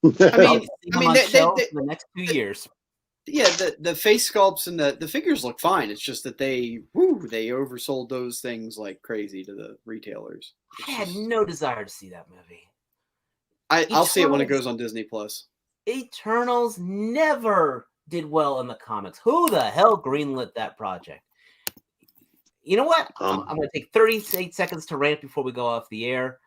mean, the next 2 years. Yeah, the face sculpts and the figures look fine. It's just that they oversold those things like crazy to the retailers. I had no desire to see that movie. I'll see it when it goes on Disney Plus. Eternals never did well in the comics. Who the hell greenlit that project? You know what? I'm going to take 38 seconds to rant before we go off the air.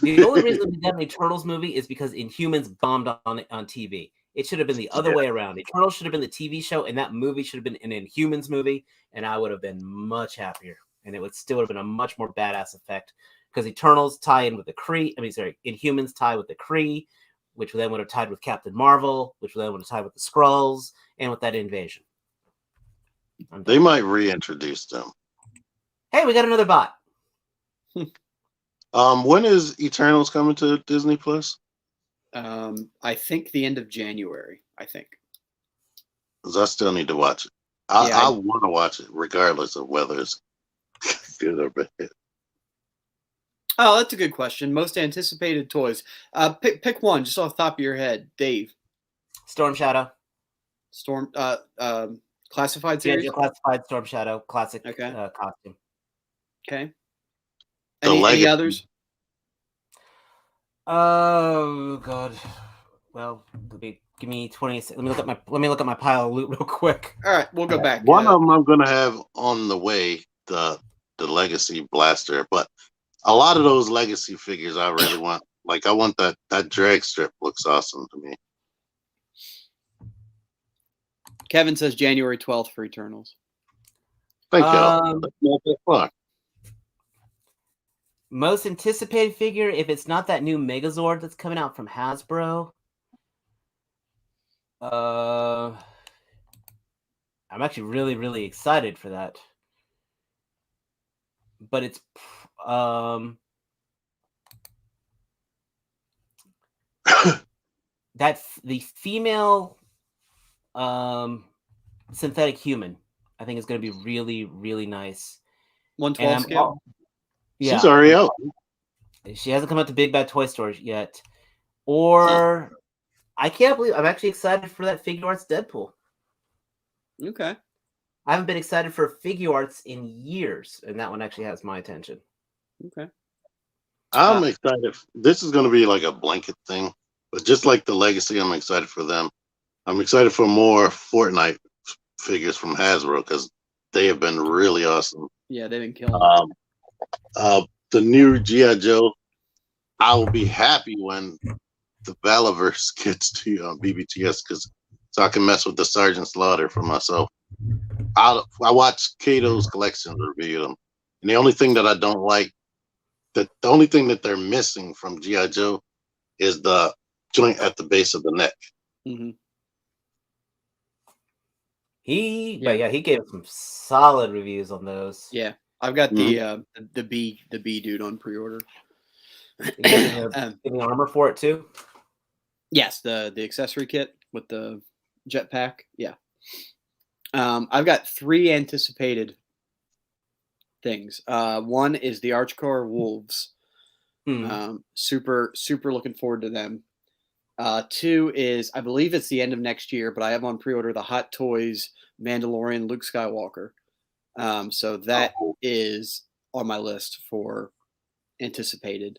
The only reason we got an Eternals movie is because Inhumans bombed on TV. It should have been the other way around. Eternals should have been the TV show, and that movie should have been an Inhumans movie, and I would have been much happier. And it would still have been a much more badass effect, because Eternals tie in with the Kree. Inhumans tie with the Kree, which then would have tied with Captain Marvel, which then would have tied with the Skrulls, and with that invasion. They might reintroduce them. Hey, we got another bot. When is Eternals coming to Disney Plus? I think the end of January. I think. 'Cause I still need to watch it. Yeah, I want to watch it regardless of whether it's good or bad. Oh, that's a good question. Most anticipated toys. Pick one just off the top of your head, Dave. Storm Shadow. Storm. Classified Yeah, series. classified Storm Shadow classic Okay. costume. Okay. The Any Legacy. others? Oh God. Well, give me 20 seconds. Let me look at my pile of loot real quick. All right, we'll go back. One of them I'm gonna have on the way, the Legacy Blaster, but a lot of those Legacy figures I really want. Like I want that drag strip, looks awesome to me. Kevin says January 12th for Eternals. Thank you. That's not that far. Most anticipated figure, if it's not that new Megazord that's coming out from Hasbro. I'm actually really, really excited for that. But it's that's the female synthetic human. I think is going to be really, really nice. 112 scale. Yeah, she's already out. She hasn't come out to Big Bad Toy Stores yet. Or I can't believe I'm actually excited for that Figure Arts Deadpool. Okay. I haven't been excited for Figure Arts in years, and that one actually has my attention. Okay. I'm excited. This is going to be like a blanket thing, but just like the Legacy, I'm excited for them. I'm excited for more Fortnite figures from Hasbro because they have been really awesome. Yeah, they've been killing. The new G.I. Joe, I will be happy when the Valaverse gets to BBTS because so I can mess with the Sergeant Slaughter for myself. I watched Kato's collection review them, and the only thing that I don't like, the only thing that they're missing from G.I. Joe is the joint at the base of the neck. Mm-hmm. He gave some solid reviews on those. Yeah, I've got the B dude on pre-order. Getting armor for it too. Yes, the accessory kit with the jetpack. Yeah. I've got 3 anticipated things. One is the Archcore Wolves. Super looking forward to them. 2 is, I believe it's the end of next year, but I have on pre-order the Hot Toys Mandalorian Luke Skywalker. So that is on my list for anticipated.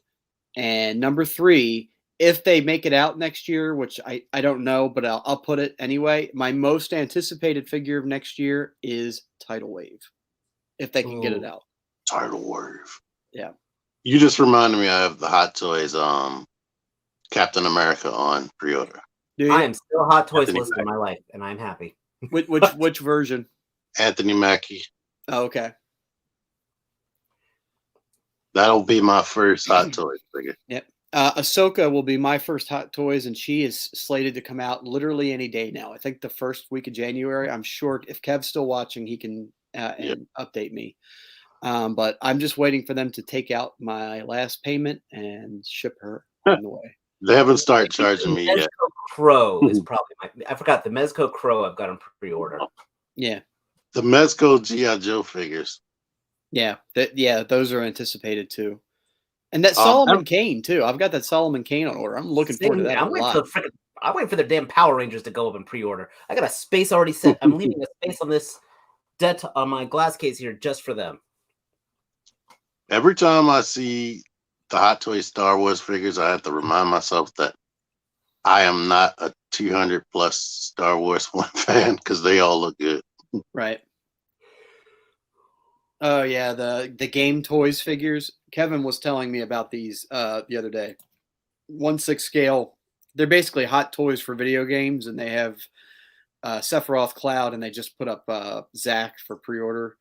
And number 3, if they make it out next year, which I don't know, but I'll put it anyway. My most anticipated figure of next year is Tidal Wave, if they can get it out. Tidal Wave. Yeah. You just reminded me I have the Hot Toys Captain America on pre-order. I am still Hot Toys list in my life, and I'm happy. Which version? Anthony Mackie. Oh, okay. That'll be my first Hot Toys figure. Yep. Ahsoka will be my first Hot Toys, and she is slated to come out literally any day now. I think the first week of January. I'm sure if Kev's still watching, he can and update me. But I'm just waiting for them to take out my last payment and ship her on the way. They haven't started charging me yet. Crow is probably I forgot the Mezco Crow. I've got on pre-order. Yeah. The Mezco G.I. Joe figures. Yeah, those are anticipated too. And that Solomon Kane too. I've got that Solomon Kane on order. I'm looking forward to that I'm waiting for the damn Power Rangers to go up in pre-order. I got a space already set. I'm leaving a space on this on my glass case here just for them. Every time I see the Hot Toys Star Wars figures, I have to remind myself that I am not a 200 plus Star Wars fan because they all look good. Right. Oh yeah, the Game Toys figures. Kevin was telling me about these the other day. 1/6 scale. They're basically Hot Toys for video games, and they have Sephiroth Cloud, and they just put up Zach for pre-order.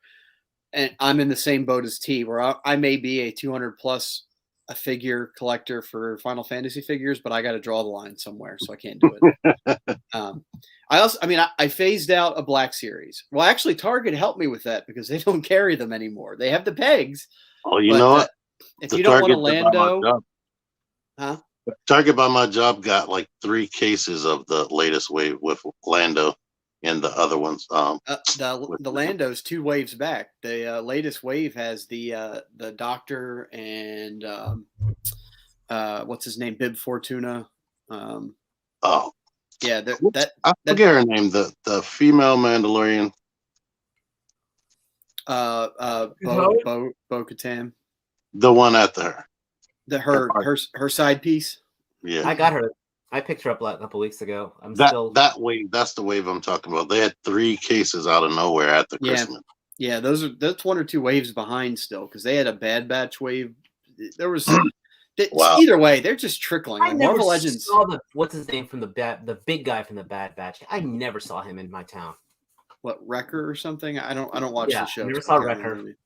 And I'm in the same boat as T, where I may be a 200 plus a figure collector for Final Fantasy figures, but I got to draw the line somewhere, so I can't do it. I phased out a Black Series. Well, actually, Target helped me with that because they don't carry them anymore. They have the pegs. Oh, you know what? If you don't want a Lando, huh? Target by my job got like 3 cases of the latest wave with Lando and the other ones. The Lando's 2 waves back. The latest wave has the doctor and what's his name, Bib Fortuna. Oh, Yeah, I forget her name. The female Mandalorian. Bo-Katan. The one after her. Her side piece. Yeah, I got her. I picked her up a couple weeks ago. that wave. That's the wave I'm talking about. They had 3 cases out of nowhere after Christmas. Yeah, that's 1 or 2 waves behind still because they had a Bad Batch wave. There was Wow. Either way, they're just trickling. I Like never Marvel Legends. saw what's his name from the big guy from the Bad Batch. I never saw him in my town. What, Wrecker or something? I don't watch the show. I never saw Wrecker.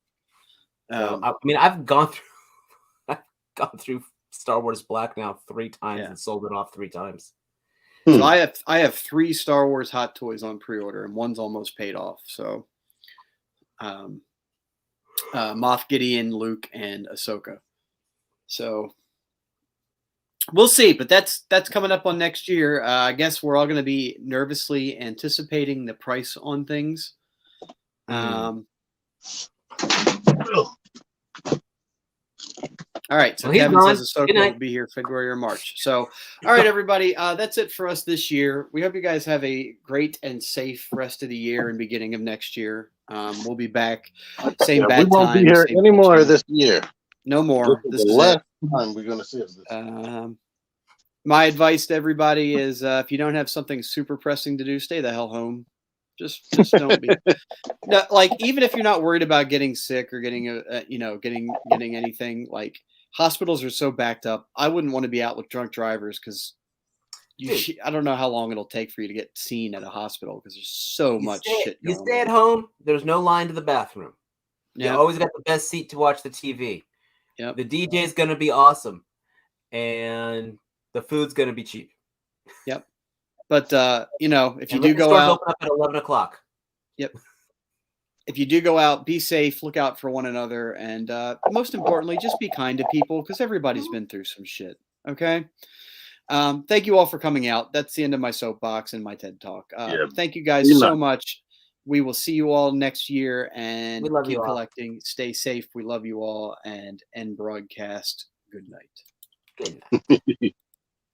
So, I mean, I've gone through Star Wars Black now 3 times and sold it off 3 times. So I have 3 Star Wars Hot Toys on pre-order, and one's almost paid off. So, Moff Gideon, Luke, and Ahsoka. So we'll see, but that's coming up on next year. I guess we're all going to be nervously anticipating the price on things. All right, so Kevin says Ahsoka will be here February or March. So, all right, everybody, that's it for us this year. We hope you guys have a great and safe rest of the year and beginning of next year. We'll be back, same bad time. We won't be here anymore this year. No more. This is the last time we're going to see this. My advice to everybody is if you don't have something super pressing to do, stay the hell home. Just don't be. No, like, even if you're not worried about getting sick or getting getting anything, like, hospitals are so backed up. I wouldn't want to be out with drunk drivers because I don't know how long it'll take for you to get seen at a hospital because there's so much shit going on. You stay at home. There's no line to the bathroom. You always got the best seat to watch the TV. Yep. The DJ is going to be awesome, and the food's going to be cheap. Yep. But if you do go out, open up at 11 o'clock. Yep. If you do go out, be safe. Look out for one another, and most importantly, just be kind to people because everybody's been through some shit. Okay. Thank you all for coming out. That's the end of my soapbox and my TED Talk. Thank you guys so much. We will see you all next year, and keep collecting. Stay safe. We love you all, and end broadcast. Good night. Good night.